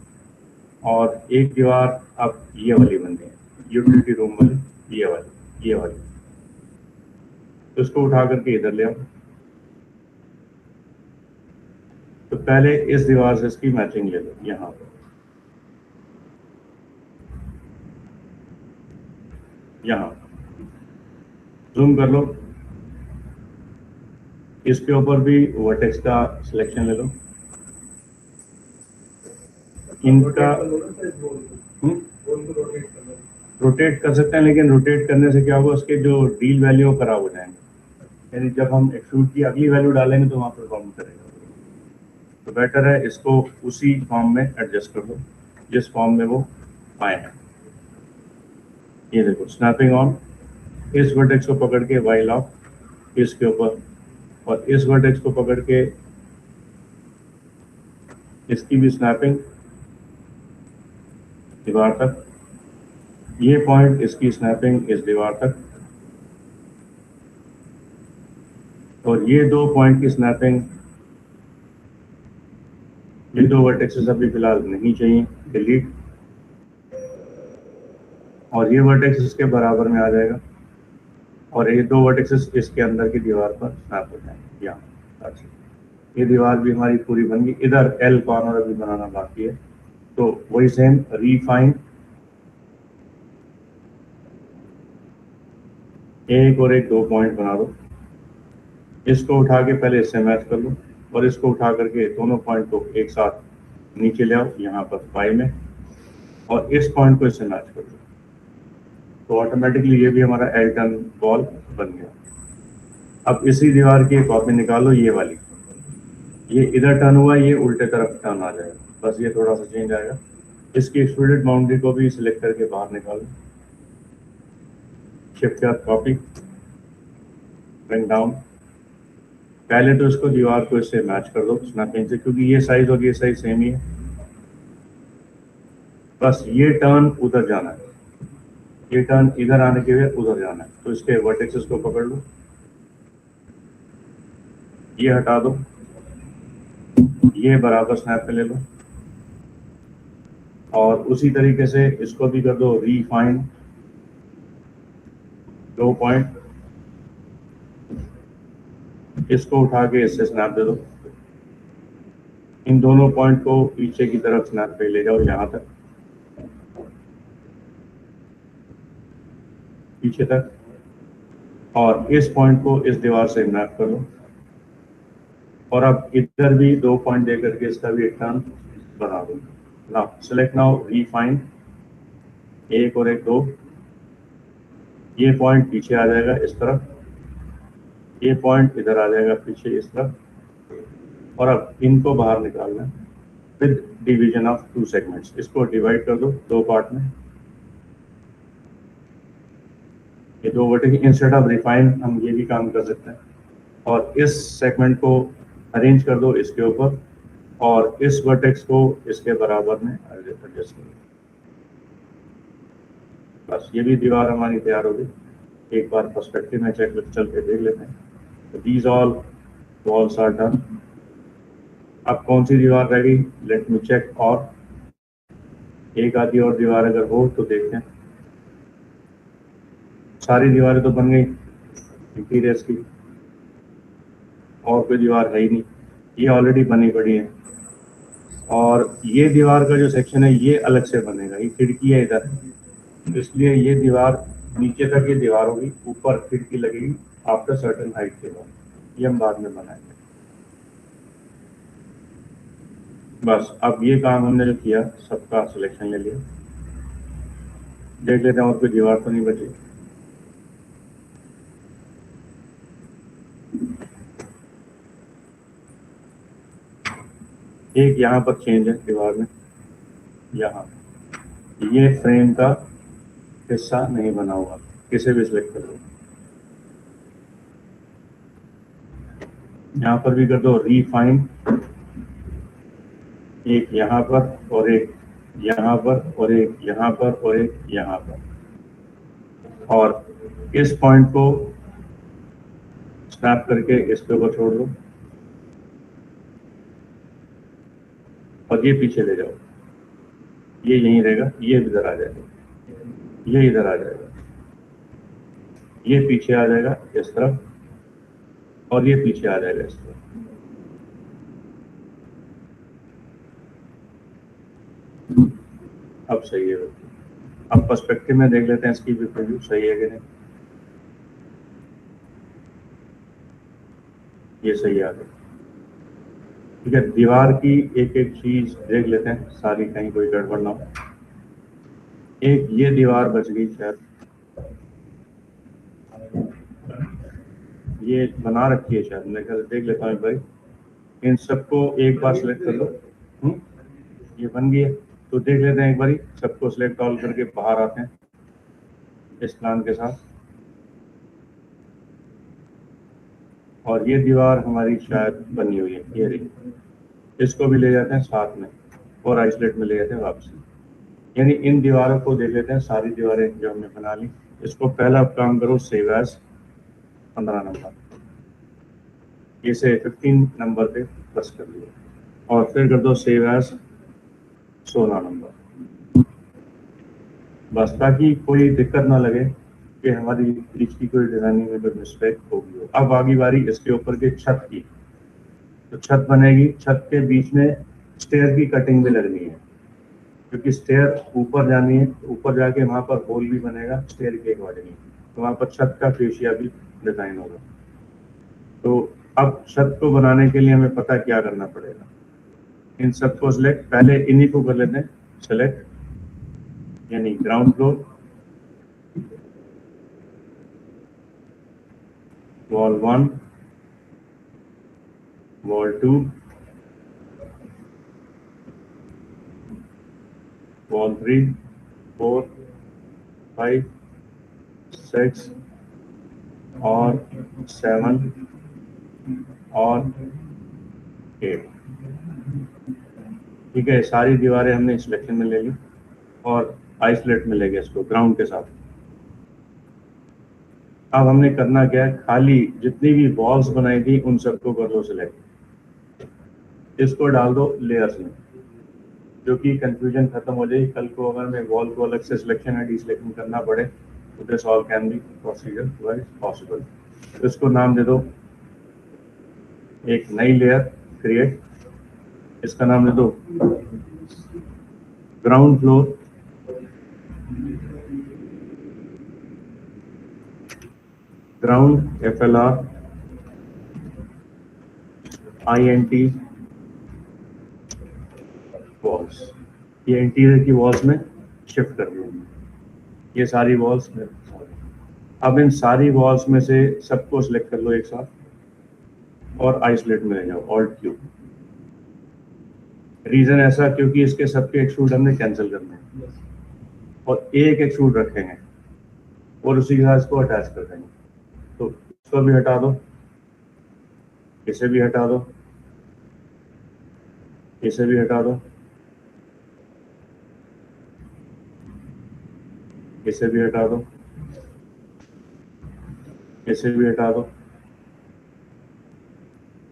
और एक दीवार अब ये वाली बन गई, यूटिलिटी रूम वाली, ये वाली, तो इसको उठा करके इधर ले आओ। तो पहले इस दीवार से इसकी मैचिंग ले लो, यहाँ पर, यहाँ जूम कर लो, इसके ऊपर भी वर्टेक्स का सिलेक्शन ले लो, इनका रोटेट कर सकते हैं, लेकिन रोटेट करने से क्या होगा, उसके जो डील वैल्यू खराब हो जाएंगे, यानी जब हम एक्सट्रूड की अगली वैल्यू डालेंगे तो वहाँ पर प्रॉब्लम करेगा। तो बेटर है इसको उसी फॉर्म में एडजस्ट कर दो जिस फॉर्म में वो आए हैं। ये देखो स्नैपिंग ऑन, इस वर्टेक्स को पकड़ के वाई लॉक इसके ऊपर, और इस वर्टेक्स को पकड़ के इसकी भी स्नैपिंग दीवार तक, ये पॉइंट इसकी स्नैपिंग इस दीवार तक, और ये दो पॉइंट की स्नैपिंग, ये दो वर्टेक्सेस अभी फिलहाल नहीं चाहिए, डिलीट, और ये वर्टेक्स इसके बराबर में आ जाएगा, और ये दो वर्टेक्सेस इसके अंदर की दीवार पर स्नैप हो जाएंगे यहाँ। ये दीवार भी हमारी पूरी बन गई, इधर एल कॉर्नर अभी बनाना बाकी है, तो वही सेम रीफाइन, एक और एक दो पॉइंट बना दो, इसको उठा के पहले इससे मैच कर लो, और इसको उठा करके दोनों पॉइंट को एक साथ नीचे ले आओ यहाँ पर फाई में, और इस पॉइंट को इससे मैच कर दो, तो ऑटोमेटिकली ये भी हमारा एल टर्न वॉल बन गया। अब इसी दीवार की कॉपी निकालो, ये वाली, ये इधर टर्न हुआ, ये उल्टे तरफ टर्न आ जाएगा, बस ये थोड़ा सा चेंज आएगा। इसकी एक्सट्रूडेड बाउंड्री को भी सिलेक्ट करके बाहर निकालो, शिफ्ट कॉपी, ब्रिंग डाउन, पहले तो इसको दीवार को इससे मैच कर दो स्नैपिंग से, क्योंकि ये साइज और ये साइज सेम ही है, बस ये टर्न उधर जाना है, ये टर्न इधर आने के लिए उधर जाना है, तो इसके वर्टेक्सेस को पकड़ लो, ये हटा दो, ये बराबर स्नैप पे ले लो, और उसी तरीके से इसको भी कर दो रीफाइन, दो पॉइंट, इसको उठा के इससे स्नैप दे दो, इन दोनों पॉइंट को पीछे की तरफ स्नैप पे ले जाओ, यहाँ तक पीछे तक, और इस पॉइंट को इस दीवार से मैप कर लो, और अब इधर भी दो पॉइंट देकर के इसका भी एक टर्न बना दो। नाउ सेलेक्ट नाउ रीफाइन, एक और एक दो, ये पॉइंट पीछे आ जाएगा इस तरफ, ये पॉइंट इधर आ जाएगा पीछे इस तरफ, और अब इनको बाहर निकालना है with division of two segments, इसको डिवाइड कर दो दो पार्ट में, ये दो वर्टेक्स, इंस्टेड ऑफ रिफाइन हम ये भी काम कर सकते हैं, और इस सेगमेंट को अरेंज कर दो इसके ऊपर, और इस वर्टेक्स को इसके बराबर में एडजस्ट करो। बस ये भी दीवार हमारी तैयार हो गई। एक बार पर्सपेक्टिव में चेक चल के देख लेते हैं। तो these all walls are done. अब कौन सी दीवार रह गई, लेट मी चेक। और एक आधी और दीवार अगर हो तो देखते हैं। सारी दीवारें तो बन गई इंटीरियर्स की, और कोई दीवार है ही नहीं, ये ऑलरेडी बनी पड़ी है। और ये दीवार का जो सेक्शन है ये अलग से बनेगा, ये खिड़की है इधर, इसलिए ये दीवार नीचे तक ये दीवार होगी, ऊपर खिड़की लगेगी आफ्टर सर्टेन हाइट के बाद, ये हम बाद में बनाएंगे। बस अब ये काम हमने जो किया, सबका सिलेक्शन ले लिया। देख लेते हैं और कोई दीवार तो नहीं बची। एक यहाँ पर चेंज है दीवार में, यहाँ ये फ्रेम का हिस्सा नहीं बना हुआ, किसे भी सिलेक्ट कर दो। यहाँ पर भी कर दो रीफाइन, एक यहाँ पर और एक यहाँ पर और एक यहाँ पर और एक यहाँ पर, और इस पॉइंट को स्नैप करके इसके ऊपर छोड़ दो और ये पीछे ले जाओ। ये यहीं रहेगा, ये इधर आ जाएगा, ये इधर आ जाएगा, ये पीछे आ जाएगा इस तरफ, और ये पीछे आ जाएगा इस तरफ। अब सही है। अब पर्सपेक्टिव में देख लेते हैं इसकी व्यू सही है कि नहीं। ये सही आ गई, ठीक है। दीवार की एक एक चीज देख लेते हैं सारी, कहीं कोई गड़बड़ ना हो। एक ये दीवार बच गई शायद, ये बना रखी है शायद, मैं देख लेता हूँ भाई। इन सबको एक बार सिलेक्ट कर लो। ये बन गई है, तो देख लेते हैं एक बारी, सबको सिलेक्ट ऑल करके बाहर आते हैं इस प्लान के साथ। और ये दीवार हमारी शायद बनी हुई है, ये रही। इसको भी ले जाते हैं साथ में और आइसोलेट में ले जाते हैं वापसी। यानी इन दीवारों को देख लेते हैं, सारी दीवारें जो हमने बना ली। इसको पहला काम करो सेव एज 15 नंबर, इसे 15 नंबर पे प्रेस कर लिया, और फिर कर दो सेव एज 16 नंबर। बस ताकि कोई दिक्कत ना लगे कि हमारी ब्रिज की कोई डिजाइनिंग में कोई मिस्टेक होगी हो। अब आगे बारी इसके ऊपर के छत की, तो छत बनेगी, छत के बीच में स्टेयर की कटिंग भी लगनी है, क्योंकि स्टेयर ऊपर जानी है, ऊपर जाके वहां पर होल भी बनेगा स्टेयर के अकॉर्डिंग, तो वहां पर छत का फेशिया भी डिजाइन होगा। तो अब छत को बनाने के लिए हमें पता क्या करना पड़ेगा। इन सबको सिलेक्ट, पहले इन्हीं को कर लेते हैं सिलेक्ट, यानी ground floor, wall 1, wall 2, wall 3, 4, 5, 6 और 7 और 8। ठीक है, सारी दीवारें हमने सिलेक्शन में ले ली और आइसोलेट में ले गए इसको ग्राउंड के साथ। अब हमने करना क्या है, खाली जितनी भी वॉल्स बनाई थी उन सबको कर लो सिलेक्ट, इसको डाल दो लेयर्स में, जो कि कंफ्यूजन खत्म हो जाएगी। कल को अगर मैं वॉल को अलग से सिलेक्शन या डिसलेक्शन करना पड़े तो this all can be procedure wise possible. तो इसको नाम दे दो, एक नई लेयर क्रिएट, इसका नाम दे दो ground floor, ground FLR INT walls. ये इंटीरियर की वॉल्स में शिफ्ट कर दिया, ये सारी वॉल्स में। अब इन सारी वॉल्स में से सबको सिलेक्ट कर लो एक साथ और आइसोलेट में ले जाओ, ऑल्ट क्यू। रीजन ऐसा क्योंकि इसके सबके एक्सट्रूड हमने कैंसिल करने हैं और एक एक्सट्रूड रखेंगे और उसी के साथ इसको अटैच कर देंगे। तो इसको भी हटा दो, इसे भी हटा दो, इसे भी हटा दो, इसे भी हटा दो, इसे भी हटा दो,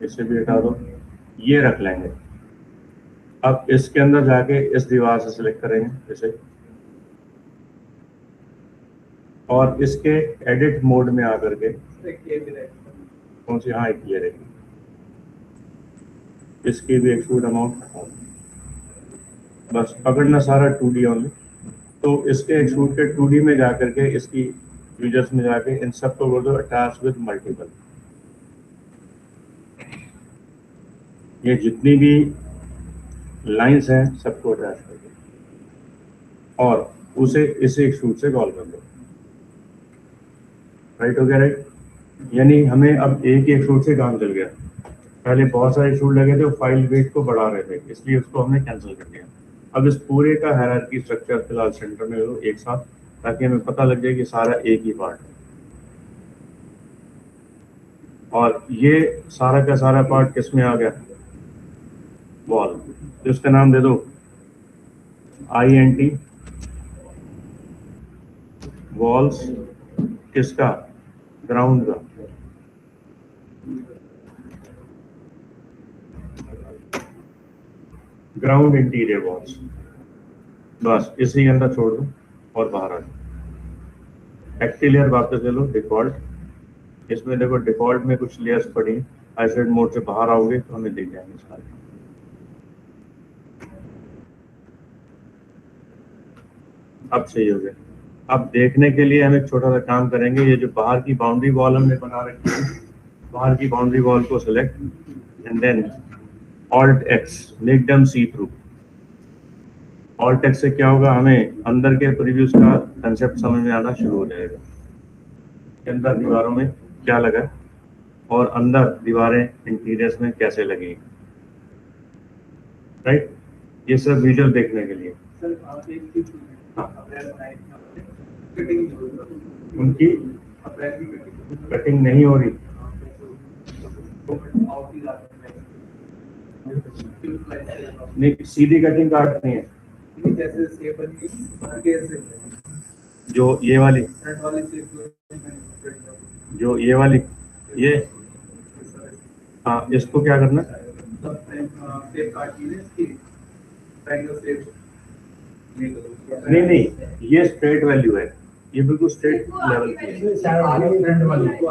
इसे भी हटा दो, ये रख लेंगे। अब इसके अंदर जाके इस दीवार से सिलेक्ट करेंगे इसे, और इसके एडिट मोड में आकर के कौन सी, हाँ एक ये रहेगी, इसकी भी एक्सट्रूड अमाउंट, बस पकड़ना सारा 2D ओनली। तो इसके एक्सट्रूड के 2D में जाकर के इसकी यूजर्स में जाके इन सब को बोल दो अटैच विद मल्टीपल। ये जितनी भी लाइंस हैं सबको अटैच कर दो और उसे इसे एक्सट्रूड से कॉल कर दो। राइट हो गया? राइट, यानी हमें अब एक ही एक्सट्रूड से काम चल गया। पहले बहुत सारे एक्सट्रूड लगे थे, वो फाइल वेट को बढ़ा रहे थे, इसलिए उसको हमने कैंसिल कर दिया। अब इस पूरे का हायरार्की स्ट्रक्चर फिलहाल सेंटर में लो एक साथ, ताकि हमें पता लग जाए कि सारा एक ही पार्ट है। और ये सारा का सारा पार्ट किस में आ गया? वॉल। तो इसका नाम दे दो INT वॉल्स। किसका? ग्राउंड का। ग्राउंड इंटीरियर वॉल्स, बस इसी के अंदर छोड़ दो और बाहर आ जाओ। एक्टिव लेयर वापस ले लो डिफॉल्ट। इसमें देखो डिफॉल्ट में कुछ लेयर्स पड़ी, आइसोलेट मोड से बाहर आओगे तो हमें दिख जाएंगे सारे। अब सही हो गया। अब देखने के लिए हम एक छोटा सा काम करेंगे। ये जो बाहर की बाउंड्री वॉल हमने बना रखी है, बाहर की बाउंड्री वॉल को select and then Alt X, make them see through. Alt X से क्या होगा, हमें अंदर के प्रीव्यूज का कंसेप्ट समझ में आना शुरू हो जाएगा कि अंदर दीवारों में क्या लगा है और अंदर दीवारें इंटीरियर्स में कैसे लगेगी। राइट, ये सब विजुअल देखने के लिए। उनकी कटिंग नहीं हो रही, नहीं सीधी कटिंग काटनी है। जो ये वाली, जो ये वाली, ये हाँ, इसको क्या करना? नहीं, ये स्ट्रेट वैल्यू है, ये बिल्कुल स्ट्रेट लेवल की है।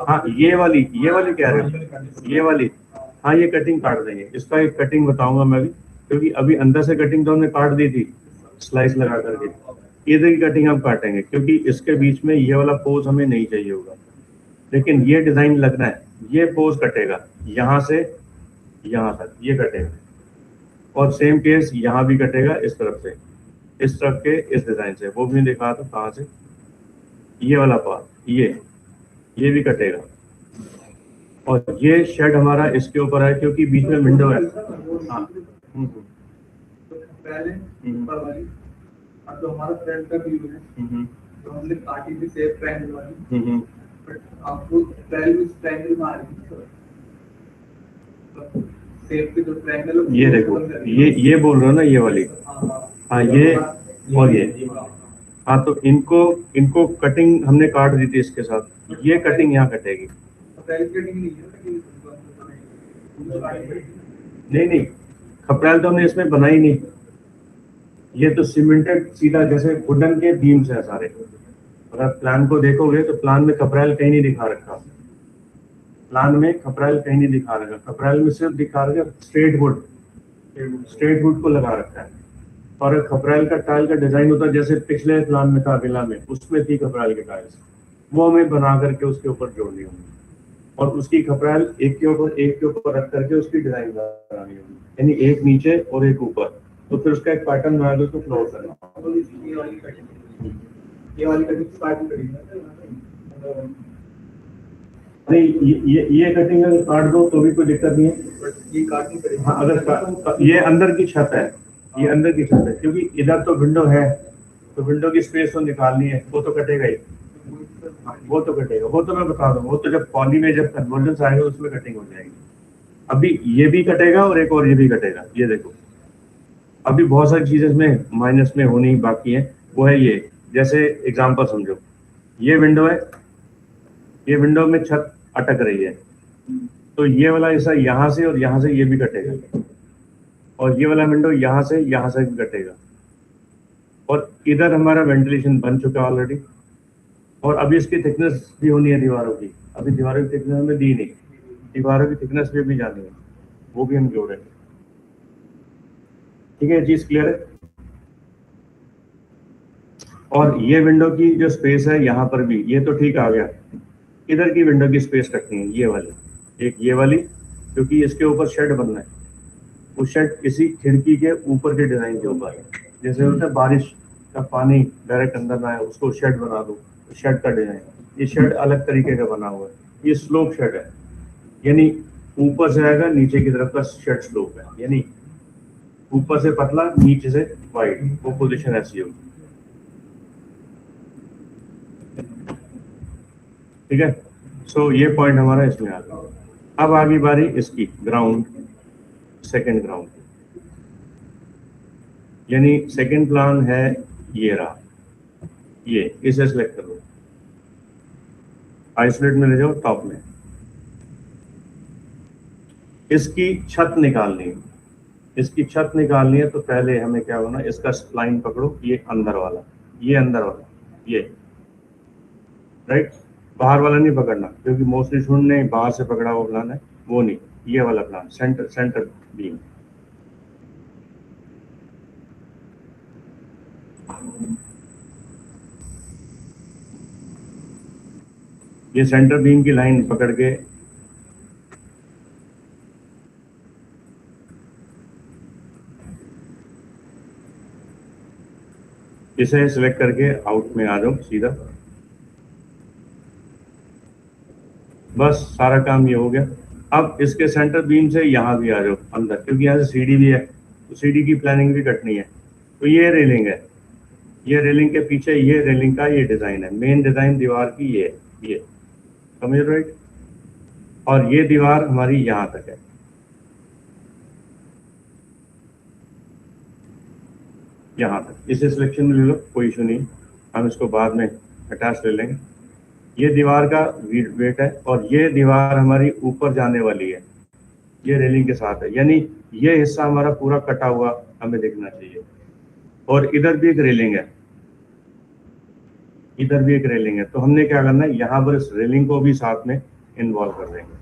हाँ ये वाली कह रहे हो, ये वाली, हाँ ये कटिंग काट देंगे। इसका एक कटिंग बताऊंगा मैं भी, क्योंकि अभी अंदर से कटिंग तो हमने काट दी थी स्लाइस लगा करके। इधर की कटिंग हम काटेंगे क्योंकि इसके बीच में ये वाला पोज हमें नहीं चाहिए होगा, लेकिन ये डिजाइन लगना है। ये पोज कटेगा यहाँ से यहाँ तक, ये कटेगा, और सेम केस यहाँ भी कटेगा इस तरफ से, इस तरफ के इस डिजाइन से। वो भी दिखा था कहाँ से, ये वाला पार्ट, ये भी कटेगा। और ये शेड हमारा इसके ऊपर है क्योंकि बीच में विंडो है। हाँ तो हमारा फ्रंट का व्यू है, तो हमने काटी थी सेफ ट्रायंगल वाली, बट आपको ट्रायंगल में आ रही है सेफ के जो ट्रायंगल, ये देखो, ये बोल रहा ना, ये वाली, हाँ ये और ये, हाँ तो इनको कटिंग हमने काट दी थी इसके साथ, ये कटिंग यहाँ कटेगी। नहीं, खपरेल तो हमने इसमें बनाई नहीं, ये तो सीमेंटेड सीधा जैसे वुडन के बीम्स है सारे। अगर प्लान को देखोगे तो प्लान में खपरेल कहीं नहीं दिखा रखा, प्लान में खपरेल कहीं नहीं दिखा रखा, खपरेल में सिर्फ दिखा रखा स्ट्रेट वुड को लगा रखा है। और खपरेल का टाइल का डिजाइन होता है जैसे पिछले प्लान में था विला में, उसमें थी खपरेल के टाइल्स, वो हमें बना करके उसके ऊपर जोड़नी होगी और उसकी खपरेल एक के ऊपर रख करके उसकी डिजाइन बनानी होगी, यानी एक नीचे और एक ऊपर। तो फिर उसका एक पैटर्न बना दो, उसको फ्लोर करना। ये वाली कटिंग स्टार्ट करेंगे नहीं, ये कटिंग अगर काट दो तो भी कोई दिक्कत नहीं है, ये काटनी पड़ेगी। हाँ अगर ये अंदर की छत है, ये अंदर की छत है, क्योंकि इधर तो विंडो है तो विंडो की स्पेस तो निकालनी है, वो तो कटेगा ही, वो तो कटेगा, वो तो मैं बता दूँ, वो तो जब पॉली में जब कन्वर्जेंस आएगा उसमें कटिंग हो जाएगी। अभी ये भी कटेगा और एक और ये भी कटेगा, ये देखो अभी बहुत सारी चीजें इसमें माइनस में होनी बाकी है। वो है ये, जैसे एग्जांपल समझो, ये विंडो है, ये विंडो में छत अटक रही है, तो ये वाला हिस्सा यहाँ से और यहाँ से ये भी कटेगा, और ये वाला विंडो यहाँ से भी कटेगा, और इधर हमारा वेंटिलेशन बन चुका है ऑलरेडी, और अभी इसकी थिकनेस भी होनी है दीवारों की। अभी दीवारों की थिकनेस हमें दी नहीं, दीवारों की थिकनेस भी जानी है, वो भी हम जोड़ेंगे। ठीक है, ये चीज क्लियर है। और ये विंडो की जो स्पेस है यहाँ पर भी, ये तो ठीक आ गया। इधर की विंडो की स्पेस रखनी है, ये वाली, एक ये वाली, क्योंकि इसके ऊपर शेड बनना है। उस शेड इसी खिड़की के ऊपर के डिजाइन के ऊपर, जैसे होता है बारिश का पानी डायरेक्ट अंदर ना आए, उसको शेड बना दो, शेड का डिजाइन। ये शेड अलग तरीके का बना हुआ है, ये स्लोप शेड है, यानी ऊपर से आएगा, नीचे की तरफ का शेड स्लोप है, यानी ऊपर से पतला नीचे से वाइड, वो पोजीशन ऐसी होगी। ठीक है, सो ये पॉइंट हमारा इसमें आ गया। अब आगे बारी इसकी ग्राउंड, सेकंड ग्राउंड, यानी सेकंड प्लान है ये रहा, ये इसे सिलेक्ट कर लो, आइसोलेट में ले जाओ टॉप में। इसकी छत निकालनी है, इसकी छत निकालनी है, तो पहले हमें क्या होना, इसका स्प्लाइन पकड़ो, ये अंदर वाला, ये अंदर वाला, ये राइट, बाहर वाला नहीं पकड़ना, क्योंकि मोस्टली स्टूडेंट ने बाहर से पकड़ा हुआ प्लान है, वो नहीं, ये वाला प्लान, सेंटर बीम। ये सेंटर बीम की लाइन पकड़ के इसे सिलेक्ट करके आउट में आ जाओ सीधा, बस सारा काम ये हो गया। अब इसके सेंटर बीम से यहाँ भी आ जाओ अंदर, क्योंकि यहाँ से सीढ़ी भी है, तो सीढ़ी की प्लानिंग भी कटनी है। तो ये रेलिंग है, ये रेलिंग के पीछे ये रेलिंग का ये डिजाइन है, मेन डिजाइन दीवार की ये समझ रहे, राइट। और ये दीवार हमारी यहाँ तक है, यहाँ तक। इसे सिलेक्शन में ले लो, कोई इशू नहीं, हम इसको बाद में अटैच ले लेंगे। ये दीवार का वेट है, और ये दीवार हमारी ऊपर जाने वाली है, ये रेलिंग के साथ है, यानी ये हिस्सा हमारा पूरा कटा हुआ हमें देखना चाहिए। और इधर भी एक रेलिंग है, इधर भी एक रेलिंग है, तो हमने क्या करना है, यहाँ पर इस रेलिंग को भी साथ में इन्वॉल्व कर देंगे,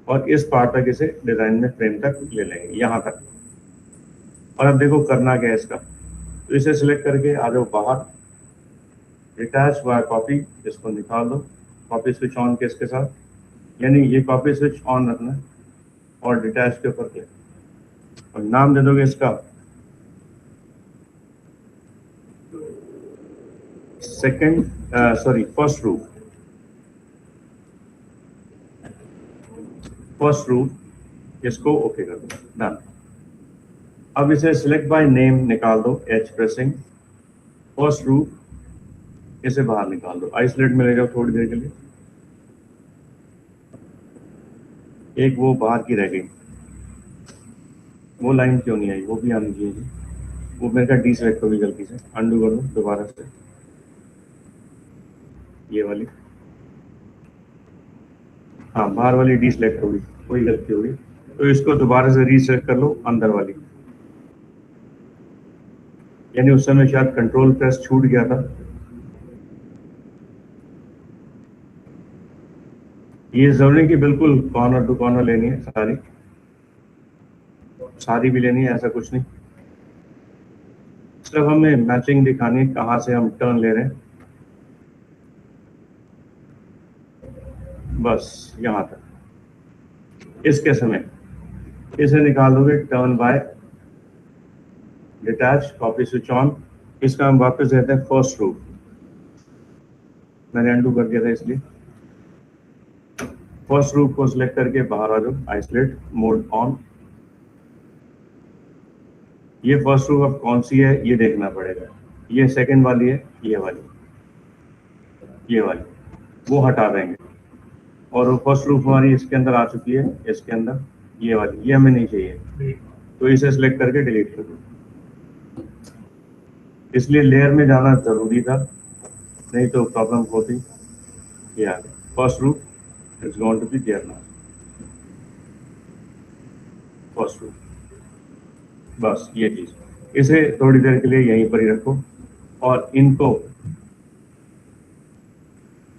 और इस पार्ट तक इसे डिजाइन में फ्रेम तक ले लेंगे, यहाँ तक। और अब देखो करना क्या है इसका, तो इसे सिलेक्ट करके आ जाओ बाहर, डिटैच वाया कॉपी, इसको निकाल दो, कॉपी स्विच ऑन के इसके साथ, यानी ये कॉपी स्विच ऑन रखना है, और डिटैच के ऊपर क्लिक, और नाम दे दोगे इसका फर्स्ट रूफ, इसको ओके कर दो, डन। अब इसे सिलेक्ट बाय नेम निकाल दो, एच प्रेसिंग, फर्स्ट रूफ, इसे बाहर निकाल दो, आइसोलेट में ले जाओ थोड़ी देर के लिए। एक वो बाहर की रह गई, वो लाइन क्यों नहीं आई, वो भी आनी चाहिए, वो मेरे का डी सेलेक्ट होगी, गलती से अंडू कर दो दोबारा से, ये वाली, हाँ बाहर वाली डी सेलेक्ट होगी, कोई गलती होगी, तो इसको दोबारा से रीसेलेक्ट कर लो, अंदर वाली, यानी उस समय शायद कंट्रोल प्रेस छूट गया था। ये जरूरी कि बिल्कुल कॉर्नर टू कॉर्नर लेनी है, सारी भी लेनी है, ऐसा कुछ नहीं, सिर्फ हमें मैचिंग दिखानी है, कहाँ से हम टर्न ले रहे हैं, बस यहाँ तक। इसके समय इसे निकाल दोगे, turn by detach, copy switch on, इसका हम वापस देते हैं फर्स्ट रूफ, मैंने अंडू कर दिया था इसलिए। फर्स्ट रूफ को सिलेक्ट करके बाहर आ जाओ, आइसोलेट मोड ऑन। ये फर्स्ट रूफ अब कौन सी है ये देखना पड़ेगा, ये सेकंड वाली है, ये वाली, वो हटा देंगे, और वो फर्स्ट रूफ हमारी इसके अंदर आ चुकी है, इसके अंदर ये वाली, ये हमें नहीं चाहिए, तो इसे सिलेक्ट करके डिलीट कर दो। इसलिए लेयर में जाना जरूरी था, नहीं तो प्रॉब्लम होती। ये आ गया first root is going to be there now, first root. बस ये चीज, इसे थोड़ी देर के लिए यहीं पर ही रखो और इनको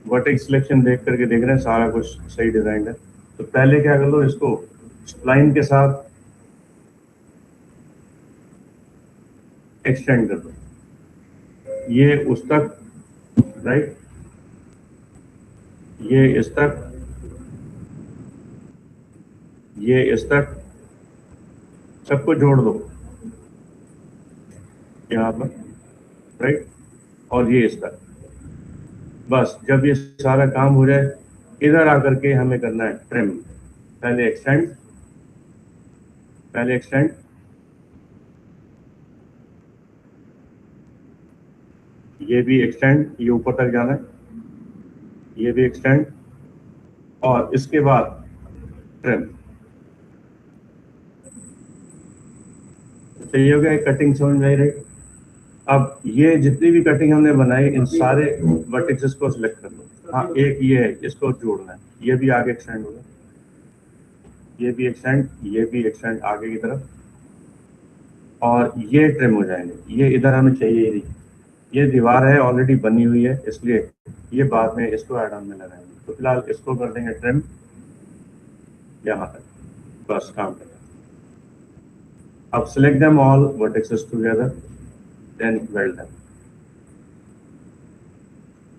वर्टेक्स सिलेक्शन देख करके देख रहे हैं सारा कुछ सही डिजाइन है। तो पहले क्या कर लो, इसको स्प्लाइन के साथ एक्सटेंड कर दो, ये उस तक, राइट, ये इस तक, ये इस तक, सबको जोड़ दो यहाँ पर, राइट, और ये इस तक। बस जब ये सारा काम हो जाए, इधर आकर के हमें करना है ट्रिम। पहले एक्सटेंड, पहले एक्सटेंड, ये भी एक्सटेंड, ये ऊपर तक जाना है, ये भी एक्सटेंड, और इसके बाद ट्रिम। चाहिए हो गया, कटिंग समझ में आई रही। अब ये जितनी भी कटिंग हमने बनाई, इन सारे वर्टिसेस को सिलेक्ट कर लो। हाँ, एक ये है, इसको जोड़ना है, ये भी आगे एक्सटेंड होगा, ये भी एक्सटेंड, ये भी एक्सटेंड आगे की तरफ, और ये ट्रिम हो जाएंगे। ये इधर हमें चाहिए ही नहीं, ये दीवार है ऑलरेडी बनी हुई है, इसलिए ये बाद में इसको ऐड ऑन में लगाएंगे। तो फिलहाल इसको कर देंगे ट्रिम यहाँ तक, बस काम करें। अब select them all vertexes together, then weld them,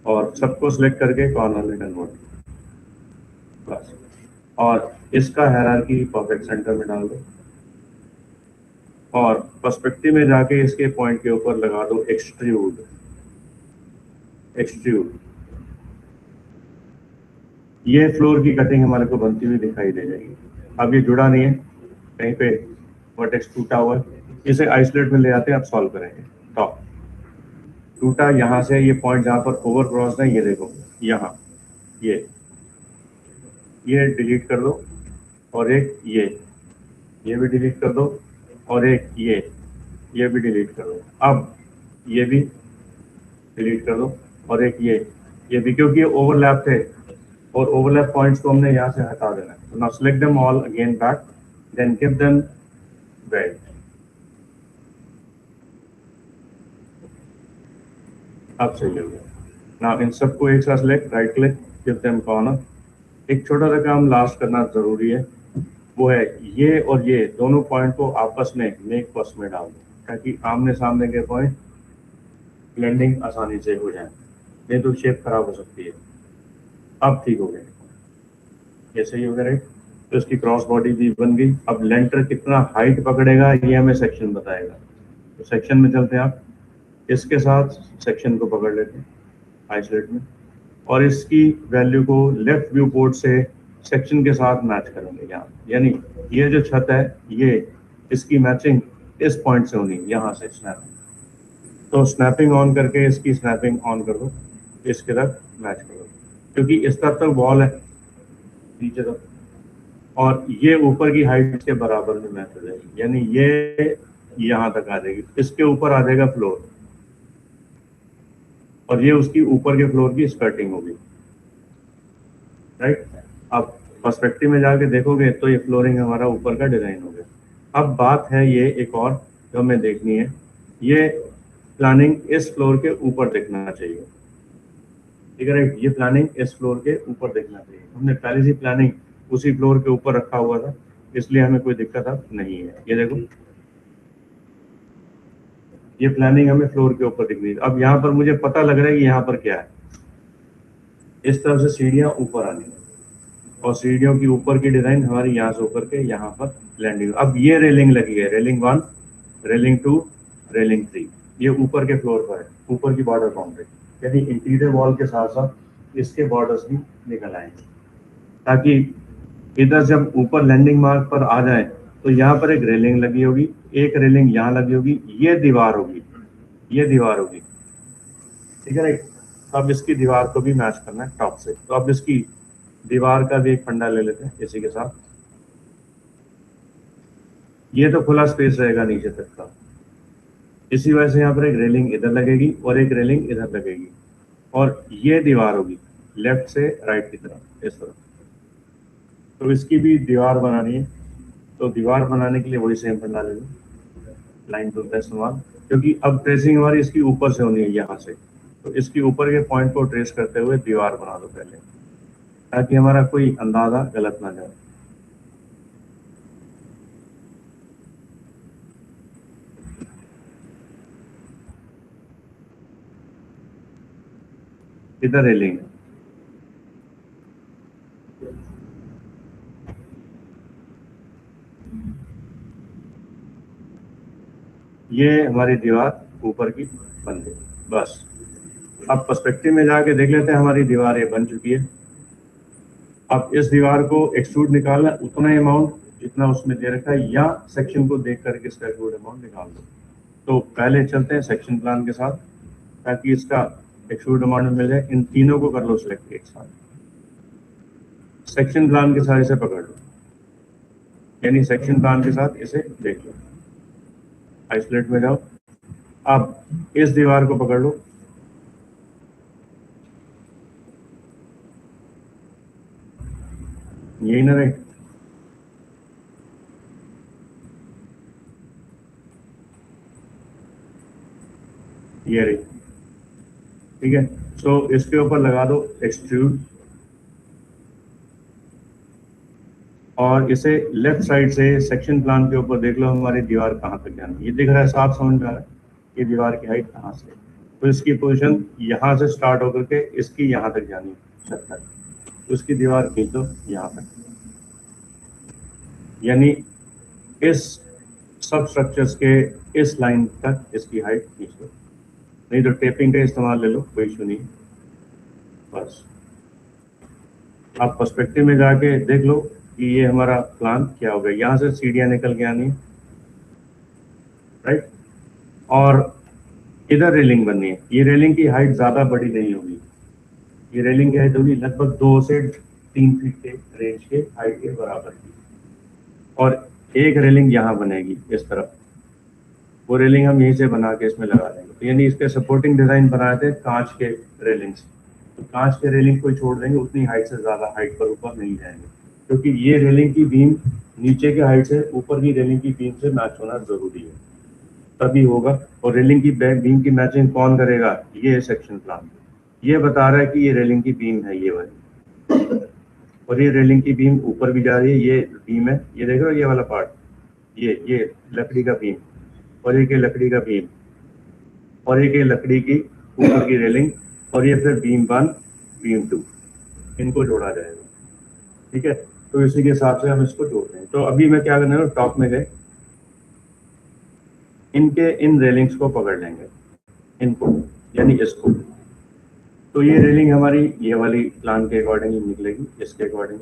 और सबको सिलेक्ट करके कॉर्नर में कन्वर्ट, बस। और इसका हायरार्की परफेक्ट सेंटर में डाल दो, और पर्सपेक्टिव में जाके इसके पॉइंट के ऊपर लगा दो एक्सट्रूड, एक्सट्रूड। ये फ्लोर की कटिंग हमारे को बनती हुई दिखाई दे जाएगी। अब ये जुड़ा नहीं है, कहीं पे वर्टेक्स टूटा हुआ है, इसे आइसोलेट में ले आते हैं, अब सॉल्व करेंगे। टॉप टूटा यहाँ से, ये पॉइंट जहाँ पर ओवर क्रॉस है, ये देखो यहाँ, ये डिलीट कर दो, और एक ये भी डिलीट कर दो, और एक ये भी डिलीट कर दो। अब ये भी डिलीट कर दो, और एक ये भी, क्योंकि ये ओवरलैप थे, और ओवरलैप पॉइंट्स को हमने यहाँ से हटा देना है। तो now select them all again back, then give them weld. अब सही हो गया। नाउ इन सबको एक साथ select, right click, give them corner. एक छोटा सा काम लास्ट करना जरूरी है, वो है ये और ये दोनों पॉइंट को आपस में मेक फर्स्ट में डाल दो, ताकि आमने सामने के पॉइंट ब्लेंडिंग आसानी से हो जाए, नहीं तो शेप खराब हो सकती है। अब ठीक हो गया, ये सही हो गया, राइट। तो इसकी क्रॉस बॉडी भी बन गई। अब लेंटर कितना हाइट पकड़ेगा ये हमें सेक्शन बताएगा। तो सेक्शन में चलते हैं, आप इसके साथ सेक्शन को पकड़ लेते हैं आइसोलेट में, और इसकी वैल्यू को लेफ्ट व्यू पोर्ट से सेक्शन के साथ मैच करेंगे यहाँ, यानी ये जो छत है, ये इसकी मैचिंग इस पॉइंट से होनी, यहाँ से स्नैपिंग। तो स्नैपिंग ऑन करके इसकी स्नैपिंग ऑन कर दो, इसके तक मैच कर दो, क्योंकि इस तरफ तक वॉल है नीचे तक, और ये ऊपर की हाइट के बराबर में मैच हो जाएगी, यानी ये यहाँ तक आ जाएगी, इसके ऊपर आ जाएगा फ्लोर, और ये उसकी ऊपर के फ्लोर की स्कर्टिंग होगी, राइट। अब पर्सपेक्टिव में जाके देखोगे तो ये फ्लोरिंग हमारा ऊपर का डिजाइन हो गया। अब बात है ये एक और जो हमें देखनी है, ये प्लानिंग इस फ्लोर के ऊपर देखना चाहिए, ठीक है, राइट। ये प्लानिंग इस फ्लोर के ऊपर देखना चाहिए। हमने पहले से प्लानिंग उसी फ्लोर के ऊपर रखा हुआ था, इसलिए हमें कोई दिक्कत अब नहीं है। ये देखो, ये प्लानिंग हमें फ्लोर के ऊपर दिख रही है। अब यहाँ पर मुझे पता लग रहा है कि यहाँ पर क्या है, इस तरफ से सीढ़ियाँ ऊपर आनी है, और सीढ़ियों की ऊपर की डिजाइन हमारी यहाँ से ऊपर के यहाँ पर लैंडिंग। अब ये रेलिंग लगी है, रेलिंग 1, रेलिंग 2, रेलिंग 3, ये ऊपर के फ्लोर पर है, ऊपर की बॉर्डर बाउंड्री, यानी इंटीरियर वॉल के साथ साथ इसके बॉर्डर्स भी निकल आएंगे, ताकि इधर जब ऊपर लैंडिंग मार्क पर आ जाए तो यहाँ पर एक रेलिंग लगी होगी, एक रेलिंग यहाँ लगी होगी, ये दीवार होगी, ये दीवार होगी, ठीक है, राइट। अब इसकी दीवार को भी मैच करना है टॉप से। तो अब इसकी दीवार का भी एक फंडा ले लेते हैं इसी के साथ। ये तो खुला स्पेस रहेगा नीचे तक का। इसी वजह से यहाँ पर एक रेलिंग इधर लगेगी और एक रेलिंग इधर लगेगी, और ये दीवार होगी लेफ्ट से राइट की तरफ इस तरफ। तो इसकी भी दीवार बनानी है, तो दीवार बनाने के लिए वही सेम फंडा ले लो, लाइन टूल का इस्तेमाल, क्योंकि अब ट्रेसिंग हमारी इसकी ऊपर से होनी है यहाँ से। तो इसके ऊपर के पॉइंट को ट्रेस करते हुए दीवार बना दो पहले, ताकि हमारा कोई अंदाजा गलत ना जाए। इधर रेलिंग, ये हमारी दीवार ऊपर की बन गई बस। अब पर्सपेक्टिव में जाके देख लेते हैं, हमारी दीवार ये बन चुकी है। अब इस दीवार को एक्सट्रूड निकालना उतना अमाउंट जितना उसमें दे रखा है, या सेक्शन को देख करके इसका एक्सट्रूड अमाउंट निकाल दो। तो पहले चलते हैं सेक्शन प्लान के साथ, ताकि इसका एक्सट्रूड अमाउंट मिल जाए। इन तीनों को कर लो सिलेक्ट एक साथ, सेक्शन प्लान के साथ इसे पकड़ लो, यानी सेक्शन प्लान के साथ इसे देख लो। आइसोलेट में जाओ, अब इस दीवार को पकड़ लो, यही ना रहे, ये रही, ठीक है। सो इसके ऊपर लगा दो एक्सट्रूड, और इसे लेफ्ट साइड से सेक्शन प्लान के ऊपर देख लो हमारी दीवार कहाँ तक जानी है। ये दिख रहा है, साफ समझ में आ रहा है ये दीवार की हाइट कहाँ से। तो इसकी पोजीशन यहाँ से स्टार्ट होकर के इसकी यहाँ तक जानी है, छत तक। तो इसकी दीवार खींच दो यहाँ तक, यानी इस सब स्ट्रक्चर्स के इस लाइन तक इसकी हाइट खींच दो। नहीं तो टेपिंग का इस्तेमाल ले लो, कोई इशू नहीं, बस। आप पर्सपेक्टिव में जाके देख लो कि ये हमारा प्लान क्या हो गया। यहाँ से सीढ़ियाँ निकल के आनी है, राइट, और इधर रेलिंग बननी है। ये रेलिंग की हाइट ज़्यादा बड़ी नहीं होगी, ये रेलिंग की हाइट होगी लगभग 2 से 3 फीट के रेंज के हाइट के बराबर की। और एक रेलिंग यहाँ बनेगी इस तरफ, वो रेलिंग हम यहीं से बना के इसमें लगा देंगे। तो यानी इसके सपोर्टिंग डिजाइन बनाए थे कांच के रेलिंग्स, तो कांच के रेलिंग को छोड़ देंगे, उतनी हाइट से ज़्यादा हाइट पर ऊपर नहीं जाएंगे, क्योंकि ये रेलिंग की बीम नीचे के हाइट से ऊपर की रेलिंग की बीम से मैच होना जरूरी है, तभी होगा। और रेलिंग की बीम की मैचिंग कौन करेगा? ये सेक्शन प्लान ये बता रहा है कि ये रेलिंग की बीम है ये वाली, और ये रेलिंग की बीम ऊपर भी जा रही है, ये बीम है, ये देख रहे हो ये वाला पार्ट, ये लकड़ी का बीम, और एक ये लकड़ी का बीम, और एक ये लकड़ी की ऊपर की रेलिंग, और ये फिर बीम 1 बीम 2, इनको जोड़ा जाएगा, ठीक है। तो इसी के हिसाब से हम इसको जोड़ते हैं। तो अभी मैं क्या करने वाला हूं, टॉप में गए, इनके इन रेलिंग्स को पकड़ लेंगे, इनको यानी इसको। तो ये रेलिंग हमारी ये वाली प्लान के अकॉर्डिंग ही निकलेगी, इसके अकॉर्डिंग।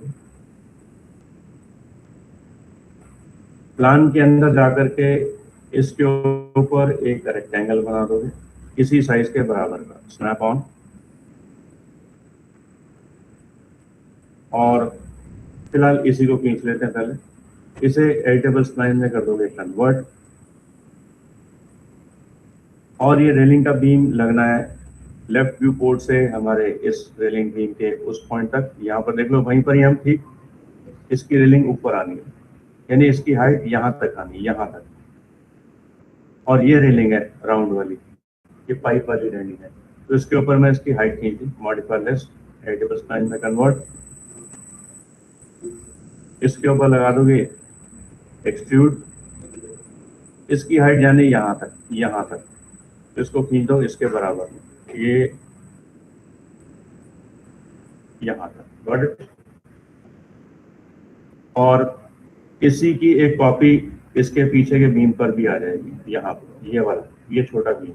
प्लान के अंदर जाकर के इसके ऊपर एक रेक्टेंगल बना दोगे इसी साइज के बराबर का, स्नैप ऑन, और फिलहाल इसी को खींच लेते हैं पहले। इसे एडिटेबल स्प्लाइन में कर दोगे कन्वर्ट, और ये रेलिंग का बीम लगना है लेफ्ट व्यू पोर्ट से हमारे इस रेलिंग बीम के उस पॉइंट तक। यहाँ पर देख लो, वहीं पर ही हम ठीक इसकी रेलिंग ऊपर आनी है, यानी इसकी हाइट यहाँ तक आनी है, यहाँ तक। और ये रेलिंग है राउंड वाली, ये पाइप वाली रेलिंग है, तो इसके ऊपर मैं इसकी हाइट खींच दी, मॉडिफाई लिस्ट, एडिटेबल स्प्लाइन में कन्वर्ट, इसके ऊपर लगा दोगे एक्सट्रूड, इसकी हाइट जानी यहाँ तक, यहाँ तक। तो इसको खींच दो इसके बराबर, ये यहाँ तक, गॉट इट। और इसी की एक कॉपी इसके पीछे के बीम पर भी आ जाएगी, यहाँ पर ये वाला, ये छोटा बीम,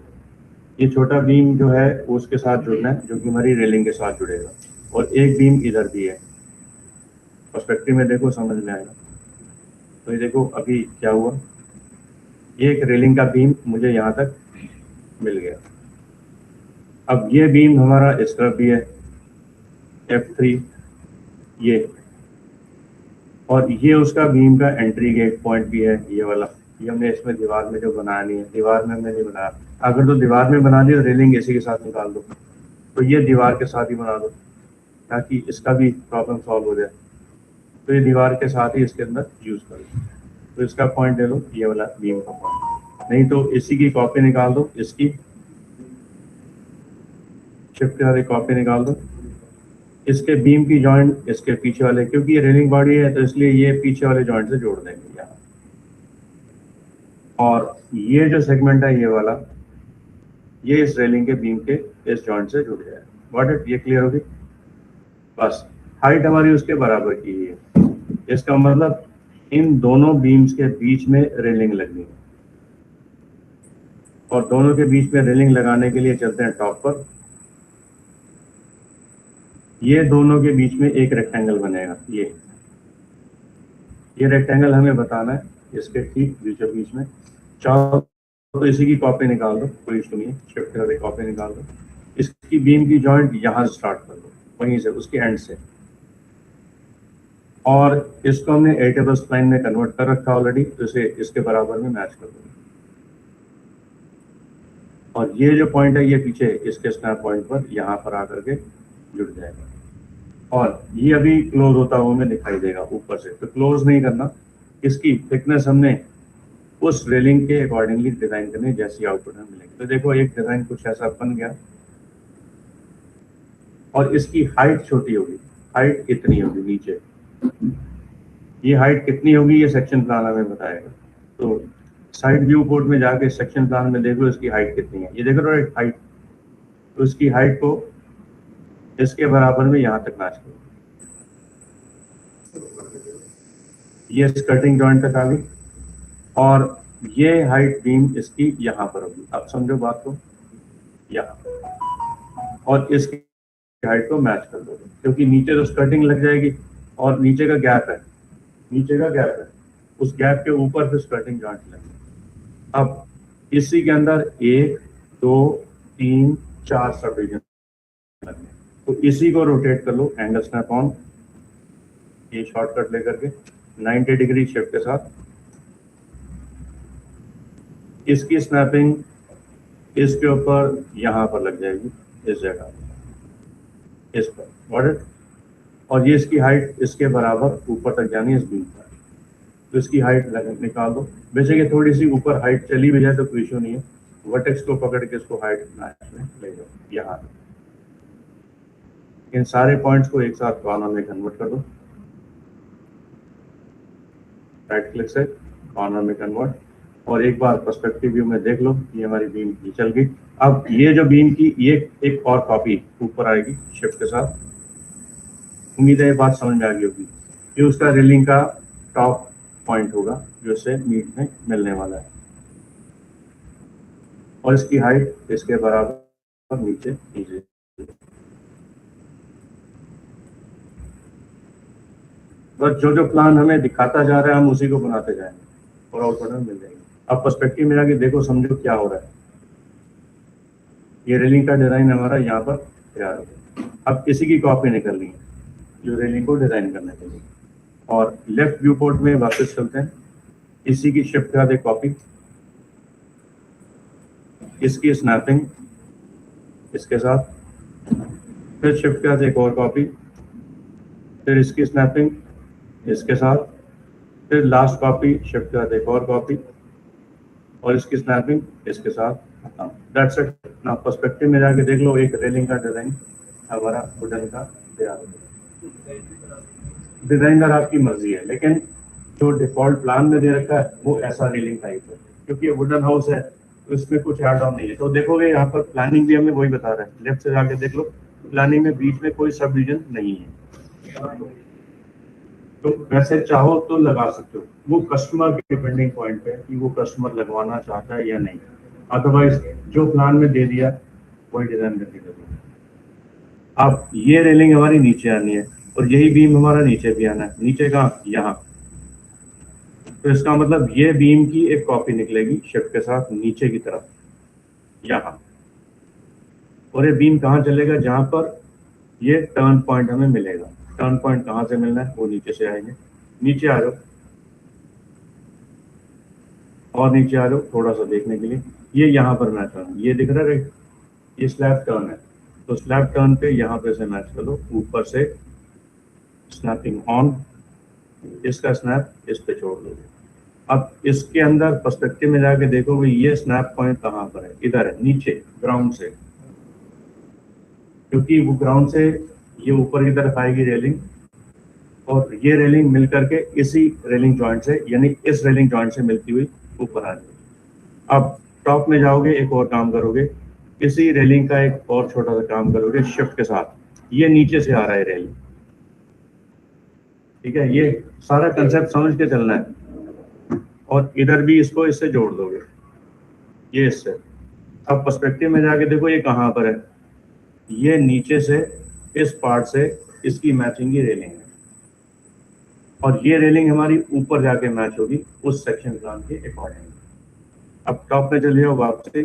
ये छोटा बीम जो है वो उसके साथ जुड़ना है, जो कि हमारी रेलिंग के साथ जुड़ेगा। और एक बीम इधर भी है, पर्सपेक्टिव में देखो समझ में आएगा। तो ये देखो अभी क्या हुआ, एक रेलिंग का बीम मुझे यहाँ तक मिल गया। अब ये बीम हमारा इस तरफ भी है, F3 ये, और ये उसका बीम का एंट्री गेट पॉइंट भी है, ये वाला। ये हमने इसमें दीवार में जो बनाया नहीं है, दीवार में हमने नहीं बनाया। अगर तो दीवार में बना दी तो रेलिंग इसी के साथ निकाल दो, तो ये दीवार के साथ ही बना दो ताकि इसका भी प्रॉब्लम सॉल्व हो जाए। तो ये दीवार के साथ ही इसके अंदर यूज करो। तो इसका पॉइंट ले लो, ये वाला बीम का पॉइंट। नहीं तो इसी की कॉपी निकाल दो, इसकी शिफ्ट करके कॉपी निकाल दो। इसके बीम की जॉइंट इसके पीछे वाले, क्योंकि ये रेलिंग बॉडी है तो इसलिए ये पीछे वाले जॉइंट से जोड़ देंगे यहाँ। और ये जो सेगमेंट है ये वाला, ये इस रेलिंग के बीम के इस जॉइंट से जुड़ जाएगा। व्हाट इट, ये क्लियर होगी? बस हाइट हमारी उसके बराबर की है। इसका मतलब इन दोनों बीम्स के बीच में रेलिंग लगनी है, और दोनों के बीच में रेलिंग लगाने के लिए चलते हैं टॉप पर। ये दोनों के बीच में एक रेक्टेंगल बनेगा, ये रेक्टेंगल हमें बताना है इसके ठीक बीचों बीच में। चाहो तो इसी की कॉपी निकाल दो, कोई इशू नहीं है, शिफ्ट करके कॉपी निकाल दो। इसकी बीम की जॉइंट यहाँ से स्टार्ट कर दो, वहीं से उसके एंड से, और इसको हमने 8 टेबल स्प्लाइन में कन्वर्ट कर रखा ऑलरेडी, तो इसे इसके बराबर में मैच कर दो। और ये जो पॉइंट है ये पीछे इसके स्नैप पॉइंट पर यहाँ पर आकर के जुड़ जाएगा, और ये अभी क्लोज होता हुआ हमें दिखाई देगा ऊपर से। तो क्लोज नहीं करना, इसकी थिकनेस हमने उस रेलिंग के अकॉर्डिंगली डिजाइन करने, जैसी आउटपुट हमें मिलेगी। तो देखो एक डिजाइन कुछ ऐसा बन गया, और इसकी हाइट छोटी होगी। हाइट कितनी होगी नीचे, ये हाइट कितनी होगी ये सेक्शन प्लान हमें बताएगा। तो साइड व्यू पोर्ट में जाके सेक्शन प्लान में देखो इसकी हाइट कितनी है, ये देखो राइट हाइट। तो इसकी हाइट को इसके बराबर में यहाँ तक मैच करो। ये स्कर्टिंग जॉइंट तक आ गई, और ये हाइट बीम इसकी यहाँ पर होगी। अब समझो बात को, यहाँ, और इसकी हाइट को मैच कर दो, क्योंकि नीचे तो स्कर्टिंग लग जाएगी और नीचे का गैप है, उस गैप के ऊपर फिर स्कर्टिंग जॉइंट लगेगी। अब इसी के अंदर 1 2 3 4 सब डिवीजन लगने, तो इसी को रोटेट कर लो एंगल स्नैप ऑन, ये शॉर्टकट लेकर के 90 डिग्री शिफ्ट के साथ। इसकी स्नैपिंग इसके ऊपर यहाँ पर लग जाएगी, इस जगह इस पर, व्हाट। और ये इसकी हाइट इसके बराबर ऊपर तक जानी है इस बीम पर, तो इसकी हाइट निकाल दो। वैसे कि थोड़ी सी ऊपर हाइट चली भी जाए तो कोई इशू नहीं है, वर्टेक्स को पकड़ के इसको हाइट मैच में ले जाओ यहाँ। इन सारे पॉइंट्स को एक साथ कॉर्नर में कन्वर्ट कर दो, राइट क्लिक से कॉर्नर में कन्वर्ट, और एक बार पर्सपेक्टिव व्यू में देख लो ये हमारी बीम की चल गई। अब ये जो बीम की ये एक और कॉपी ऊपर आएगी शिफ्ट के साथ। उम्मीद है ये बात समझ में आ गई होगी। ये उसका रेलिंग का टॉप पॉइंट होगा जो इससे मीट में मिलने वाला है, और इसकी हाइट इसके बराबर नीचे नीचे। बस जो जो प्लान हमें दिखाता जा रहा है हम उसी को बनाते जाएंगे और आउटपुट में मिल जाएंगे। अब पर्सपेक्टिव में जाके देखो, समझो क्या हो रहा है। ये रेलिंग का डिजाइन हमारा यहाँ पर तैयार हो गया। अब इसी की कॉपी निकलनी है जो रेलिंग को डिजाइन करने के लिए, और लेफ्ट व्यू पोर्ट में वापस चलते हैं। इसी की शिफ्ट कर दे कॉपी, इसकी स्नैपिंग इसके साथ, फिर शिफ्ट कर दे एक और कॉपी, फिर इसकी स्नैपिंग इसके साथ, फिर लास्ट कॉपी शिफ्ट कर दे एक और कॉपी, और इसकी स्नैपिंग इसके साथ। That's it. ना पर्सपेक्टिव में जाके देख लो, एक रेलिंग का डिजाइन हमारा वुडन का तैयार हो गया। डिजाइनर आपकी मर्जी है, लेकिन जो डिफॉल्ट प्लान में दे रखा है वो ऐसा रेलिंग टाइप है, क्योंकि ये वुडन हाउस है तो इसमें कुछ ऐड ऑन नहीं है। तो देखोगे यहाँ पर प्लानिंग भी हमें वही बता रहा है, लेफ्ट से जाके देख लो, प्लानिंग में बीच में कोई सब डिवीजन नहीं है। तो वैसे चाहो तो लगा सकते हो, वो कस्टमर के डिपेंडिंग पॉइंट पे कि वो कस्टमर लगवाना चाहता है या नहीं। अदरवाइज जो प्लान में दे दिया वही डिजाइन करके दे दिया। अब ये रेलिंग हमारी नीचे आनी है, और यही बीम हमारा नीचे भी आना है। नीचे का यहाँ, तो इसका मतलब ये बीम की एक कॉपी निकलेगी शिफ्ट के साथ नीचे की तरफ यहाँ, और ये बीम कहाँ चलेगा, जहां पर ये टर्न पॉइंट हमें मिलेगा। टर्न पॉइंट कहाँ से मिलना है, वो नीचे से आएंगे। नीचे आ जाओ और नीचे आ जाओ थोड़ा सा देखने के लिए। ये यहाँ पर मैच करना, ये दिख रहा है राइट, ये स्लैब टर्न है, तो स्लैब टर्न पे यहाँ पे से मैच कर लो, ऊपर से स्नैपिंग ऑन, इसका स्नैप इस पे छोड़ दोगे। अब इसके अंदर पर्सपेक्टिव में जाके देखोगे ये स्नैप पॉइंट कहाँ पर है, इधर है नीचे ग्राउंड से, क्योंकि वो ग्राउंड से ये ऊपर की तरफ आएगी रेलिंग, और ये रेलिंग मिल करके इसी रेलिंग जॉइंट से, यानी इस रेलिंग जॉइंट से मिलती हुई ऊपर आ जाएगी। अब टॉप में जाओगे, एक और काम करोगे, इसी रेलिंग का एक और छोटा सा काम करोगे शिफ्ट के साथ, ये नीचे से आ रहा है रेलिंग, ठीक है, ये सारा कंसेप्ट समझ के चलना है। और इधर भी इसको इससे जोड़ दोगे, ये इससे। अब पर्सपेक्टिव में जाके देखो ये कहाँ पर है, ये नीचे से इस पार्ट से इसकी मैचिंग की रेलिंग है, और ये रेलिंग हमारी ऊपर जाके मैच होगी उस सेक्शन प्लान के अकॉर्डिंग। अब टॉप पे चलिए वापस,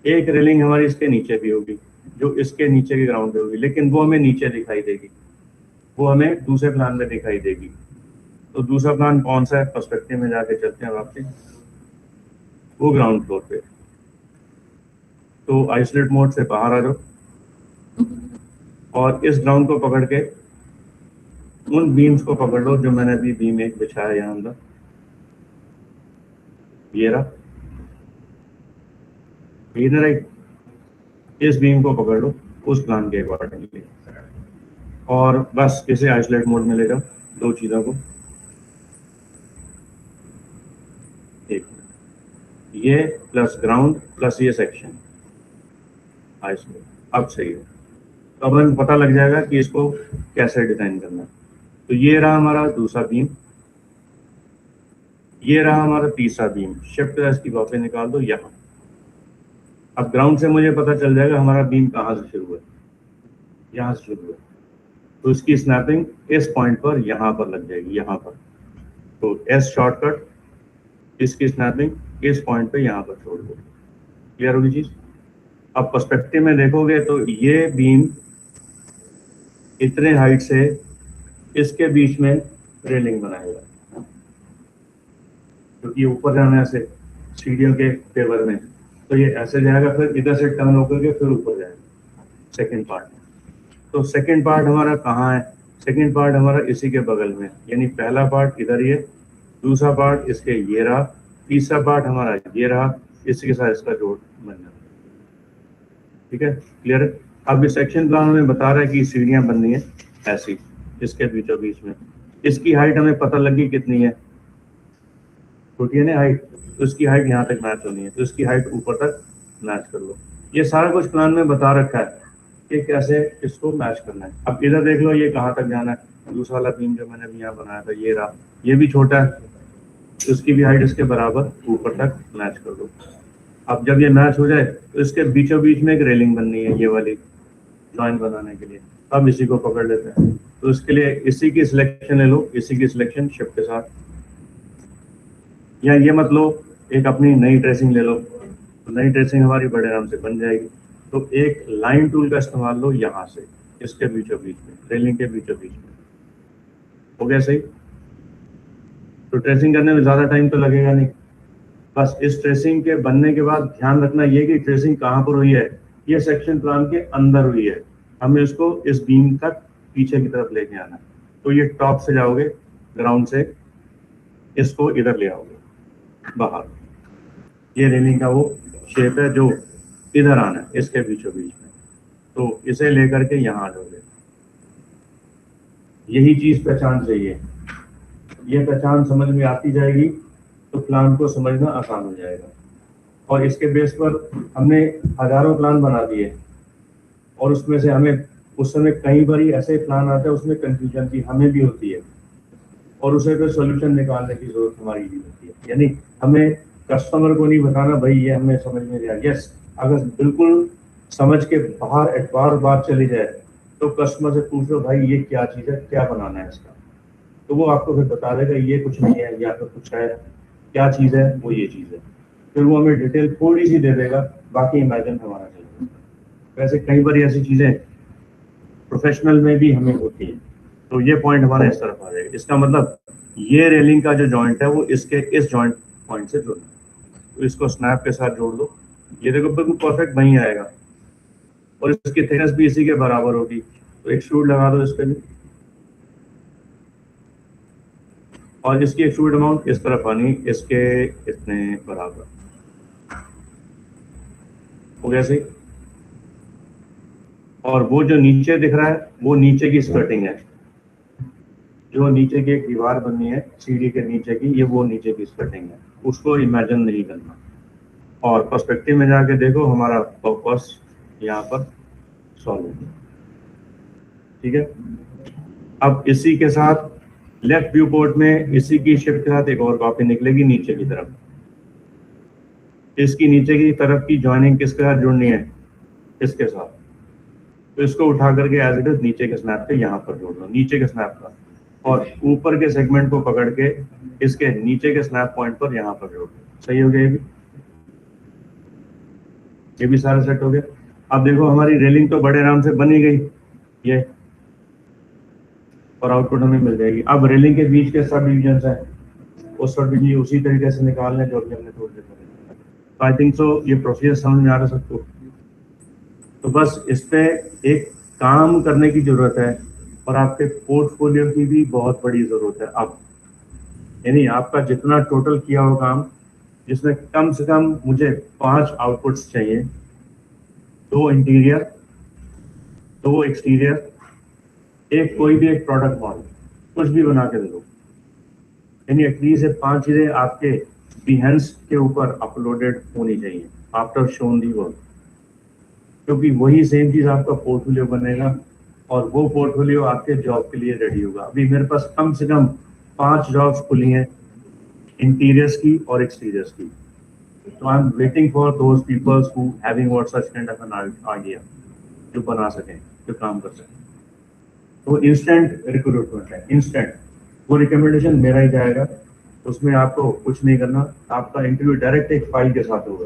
एक रेलिंग हमारी इसके नीचे भी होगी, जो इसके नीचे के ग्राउंड पे होगी, लेकिन वो हमें नीचे दिखाई देगी, वो हमें दूसरे प्लान में दिखाई देगी। तो दूसरा प्लान कौन सा है, पर्सपेक्टिव में जाके चलते हैं वापस, वो ग्राउंड फ्लोर पे। तो आइसोलेट मोड से बाहर आ जाओ और इस ग्राउंड को पकड़ के उन बीम्स को पकड़ लो जो मैंने अभी बीम एक बिछाया यहाँ अंदर, ये रहा, राइट, इस बीम को पकड़ लो उस प्लान के अकॉर्डिंगली, और बस इसे आइसोलेट मोड में ले जाओ दो चीज़ों को। एक ये प्लस ग्राउंड प्लस ये सेक्शन आइसोलेट, अब सही है। तो अब हमें पता लग जाएगा कि इसको कैसे डिजाइन करना है। तो ये रहा हमारा दूसरा बीम, ये रहा हमारा तीसरा बीम, शिफ्ट इसकी कॉपी निकाल दो यहाँ। अब ग्राउंड से मुझे पता चल जाएगा हमारा बीम कहाँ से शुरू है, यहाँ से शुरू है, तो इसकी स्नैपिंग इस पॉइंट पर यहाँ पर लग जाएगी, यहाँ पर। तो एस शॉर्टकट, इसकी स्नैपिंग इस पॉइंट पे यहाँ पर छोड़ दो। क्लियर होगी चीज। अब पर्सपेक्टिव में देखोगे तो ये बीम इतने हाइट से इसके बीच में रेलिंग बनाएगा, क्योंकि ऊपर जाना है ऐसे सीढ़ियों के फेवर में, तो ये ऐसे जाएगा, फिर इधर से टर्न होकर के फिर ऊपर जाएगा सेकंड पार्ट। तो सेकंड पार्ट हमारा कहाँ है, सेकंड पार्ट हमारा इसी के बगल में, यानी पहला पार्ट इधर, ये दूसरा पार्ट इसके ये रहा, तीसरा पार्ट हमारा ये रहा, इसी के साथ इसका जोड़ बन जाता है। ठीक है, क्लियर है। अब इस सेक्शन प्लान हमें बता रहा है कि सीढ़ियां बननी है ऐसी, इसके बीचों बीच में। इसकी हाइट हमें पता लगी कितनी है, छोटी है ना हाइट, तो इसकी हाइट यहाँ तक मैच होनी है, तो इसकी हाइट ऊपर तक मैच कर लो। ये सारा कुछ प्लान में बता रखा है कि कैसे इसको मैच करना है। अब इधर देख लो ये कहाँ तक जाना है, दूसरा वाला बीम जो मैंने भी यहाँ बनाया था ये रहा, ये भी छोटा है, तो इसकी भी हाइट इसके बराबर ऊपर तक मैच कर दो। अब जब ये मैच हो जाए तो इसके बीचों बीच में एक रेलिंग बननी है, ये वाली जॉइंट बनाने के लिए। अब इसी को पकड़ लेते हैं, तो इसके लिए इसी की सिलेक्शन ले लो, इसी की सिलेक्शन शिफ्ट के साथ, या ये मत लो, एक अपनी नई ट्रेसिंग ले लो, तो नई ट्रेसिंग हमारी बड़े आराम से बन जाएगी। तो एक लाइन टूल का इस्तेमाल लो यहाँ से, इसके बीचों बीच में, रेलिंग के बीचों बीच में। हो गया सही। तो ट्रेसिंग करने में ज़्यादा टाइम तो लगेगा नहीं, बस इस ट्रेसिंग के बनने के बाद ध्यान रखना ये कि ट्रेसिंग कहाँ पर हुई है, ये सेक्शन प्लान के अंदर हुई है, हमें इसको इस बीम तक पीछे की तरफ लेके आना है। तो ये टॉप से जाओगे, ग्राउंड से इसको इधर ले आओगे बाहर, ये रेलिंग का वो शेप है जो इधर आना है इसके बीचों बीच में, तो इसे लेकर के यहाँ आ जाओगे। यही चीज पहचान चाहिए, ये पहचान समझ में आती जाएगी तो प्लान को समझना आसान हो जाएगा। और इसके बेस पर हमने हजारों प्लान बना दिए, और उसमें से हमें उस समय कई बार ऐसे प्लान आते हैं उसमें कंफ्यूजन भी हमें भी होती है, और उसे फिर सोल्यूशन निकालने की जरूरत हमारी भी होती है। यानी हमें कस्टमर को नहीं बताना भाई ये हमें समझ में नहीं आया। यस, अगर बिल्कुल समझ के बाहर एतबार बात चली जाए तो कस्टमर से पूछ लो भाई ये क्या चीज़ है, क्या बनाना है इसका, तो वो आपको फिर बता देगा ये कुछ नहीं है या फिर कुछ है, क्या चीज़ है वो ये चीज़ है, फिर वो हमें डिटेल थोड़ी सी दे देगा, बाकी इमेजिन हमारा चलेगा। वैसे कई बार ऐसी चीज़ें प्रोफेशनल में भी हमें होती है, तो ये पॉइंट हमारा इस तरफ आ जाएगा। इसका मतलब ये रेलिंग का जो जॉइंट है वो इसके इस जॉइंट पॉइंट से जुड़ना, तो इसको स्नैप के साथ जोड़ दो, ये देखो बिल्कुल परफेक्ट वहीं आएगा और इसकी थिकनेस भी इसी के बराबर होगी। तो एक्सट्रूड लगा दो इसके लिए और इसकी एक्सट्रूड अमाउंट इस तरफ आनी, इसके इतने बराबर हो गया सही। और वो जो नीचे दिख रहा है वो नीचे की स्कर्टिंग है, जो नीचे की एक दीवार बननी है सीढ़ी के नीचे की, ये वो नीचे की स्कर्टिंग है, उसको इमेजिन नहीं करना। और पर्सपेक्टिव में जाके देखो, हमारा पर्पस यहाँ पर सॉल्व हो गया। ठीक है, अब इसी के साथ लेफ्ट व्यू पोर्ट में इसी की शिफ्ट के साथ एक और कॉपी निकलेगी नीचे की तरफ। इसकी नीचे की तरफ की जॉइनिंग किसके साथ जुड़नी है, इसके साथ। तो इसको उठा करके एज इट इज नीचे के स्नैप पे यहाँ पर जोड़ लो, नीचे के स्नैप का, और ऊपर के सेगमेंट को पकड़ के इसके नीचे के स्नैप पॉइंट पर यहाँ पर जोड़ दो। सही हो गया ये भी सारा सेट हो गया। अब देखो हमारी रेलिंग तो बड़े आराम से बनी गई ये, और आउटपुट हमें मिल जाएगी। अब रेलिंग के बीच के सब डिविजन है उस सब डिवीजन उसी तरीके से निकालने जो हमने थोड़ी देर पहले। तो आई थिंक सो ये प्रोसीजर समझ में आ रहा सबको। तो बस इस पे एक काम करने की जरूरत है और आपके पोर्टफोलियो की भी बहुत बड़ी जरूरत है। अब यानी आपका जितना टोटल किया हो काम, जिसमें कम से कम मुझे 5 आउटपुट्स चाहिए, 2 इंटीरियर, 2 एक्सटीरियर, एक कोई भी एक प्रोडक्ट मॉडल, कुछ भी बना के दे दो। यानी एटलीस्ट ये 5 चीजें आपके बिहेंस के ऊपर अपलोडेड होनी चाहिए आफ्टर शोन दी वर्क, क्योंकि वही सेम चीज आपका पोर्टफोलियो बनेगा और वो पोर्टफोलियो आपके जॉब के लिए रेडी होगा। अभी मेरे पास कम से कम 5 जॉब्स खुली हैं, इंटीरियर्स की और एक्सटीरियर्स की। तो I am waiting for those peoples who having what such kind of an idea, जो बना सकें, जो काम कर सकें। तो इंस्टेंट रिक्रूटमेंट है, इंस्टेंट। वो रिकमेंडेशन मेरा ही जाएगा, उसमें आपको कुछ नहीं करना, आपका इंटरव्यू डायरेक्ट एक फाइल के साथ होगा।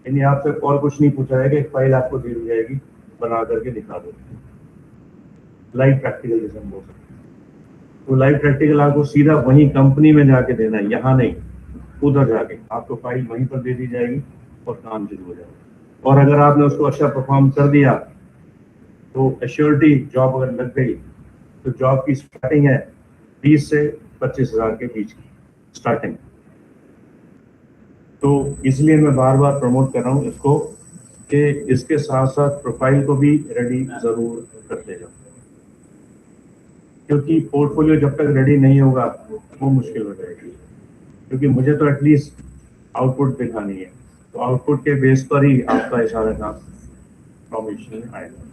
यानी आपसे और कुछ नहीं पूछा जाएगा, एक फाइल आपको दे दी जाएगी, बना करके दिखा दो। लाइव प्रैक्टिकल जैसे हम बोल सकते हैं। तो लाइव प्रैक्टिकल आपको सीधा वहीं कंपनी में जाके देना है, यहाँ नहीं, उधर जाके आपको फाइल वहीं पर दे दी जाएगी और काम शुरू हो जाएगा। और अगर आपने उसको अच्छा परफॉर्म कर दिया तो एश्योरिटी जॉब अगर लग गई तो जॉब की स्टार्टिंग है 20 से 25,000 के बीच की स्टार्टिंग। तो इसलिए मैं बार बार प्रमोट कर रहा हूँ इसको कि इसके साथ साथ प्रोफाइल को भी रेडी जरूर करते जाओ, क्योंकि पोर्टफोलियो जब तक रेडी नहीं होगा वो मुश्किल हो जाएगी। क्योंकि मुझे तो एटलीस्ट आउटपुट दिखानी है, तो आउटपुट के बेस पर ही आपका सारा काम प्रॉमिशन आएगा।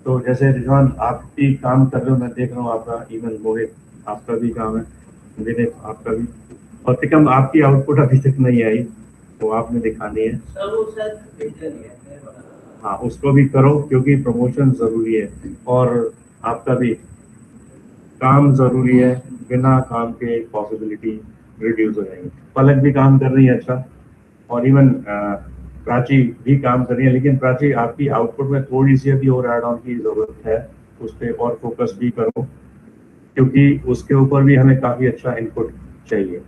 तो जैसे रिजवान आप भी काम कर रहे हो, मैं देख रहा हूँ आपका, इवन मोहित आपका भी काम है, विनीत आपका भी, और तिकम आपकी आउटपुट अभी तक नहीं आई, तो आपने दिखानी है। हाँ, उसको भी करो क्योंकि प्रमोशन जरूरी है और आपका भी काम जरूरी है। बिना काम के पॉसिबिलिटी रिड्यूस हो जाएंगे। पलक भी काम कर रही है अच्छा, और इवन प्राची भी काम कर रही है, लेकिन प्राची आपकी आउटपुट में थोड़ी सी अभी और ऐड ऑन की जरूरत है, उस पर और फोकस भी करो क्योंकि उसके ऊपर भी हमें काफ़ी अच्छा इनपुट चाहिए।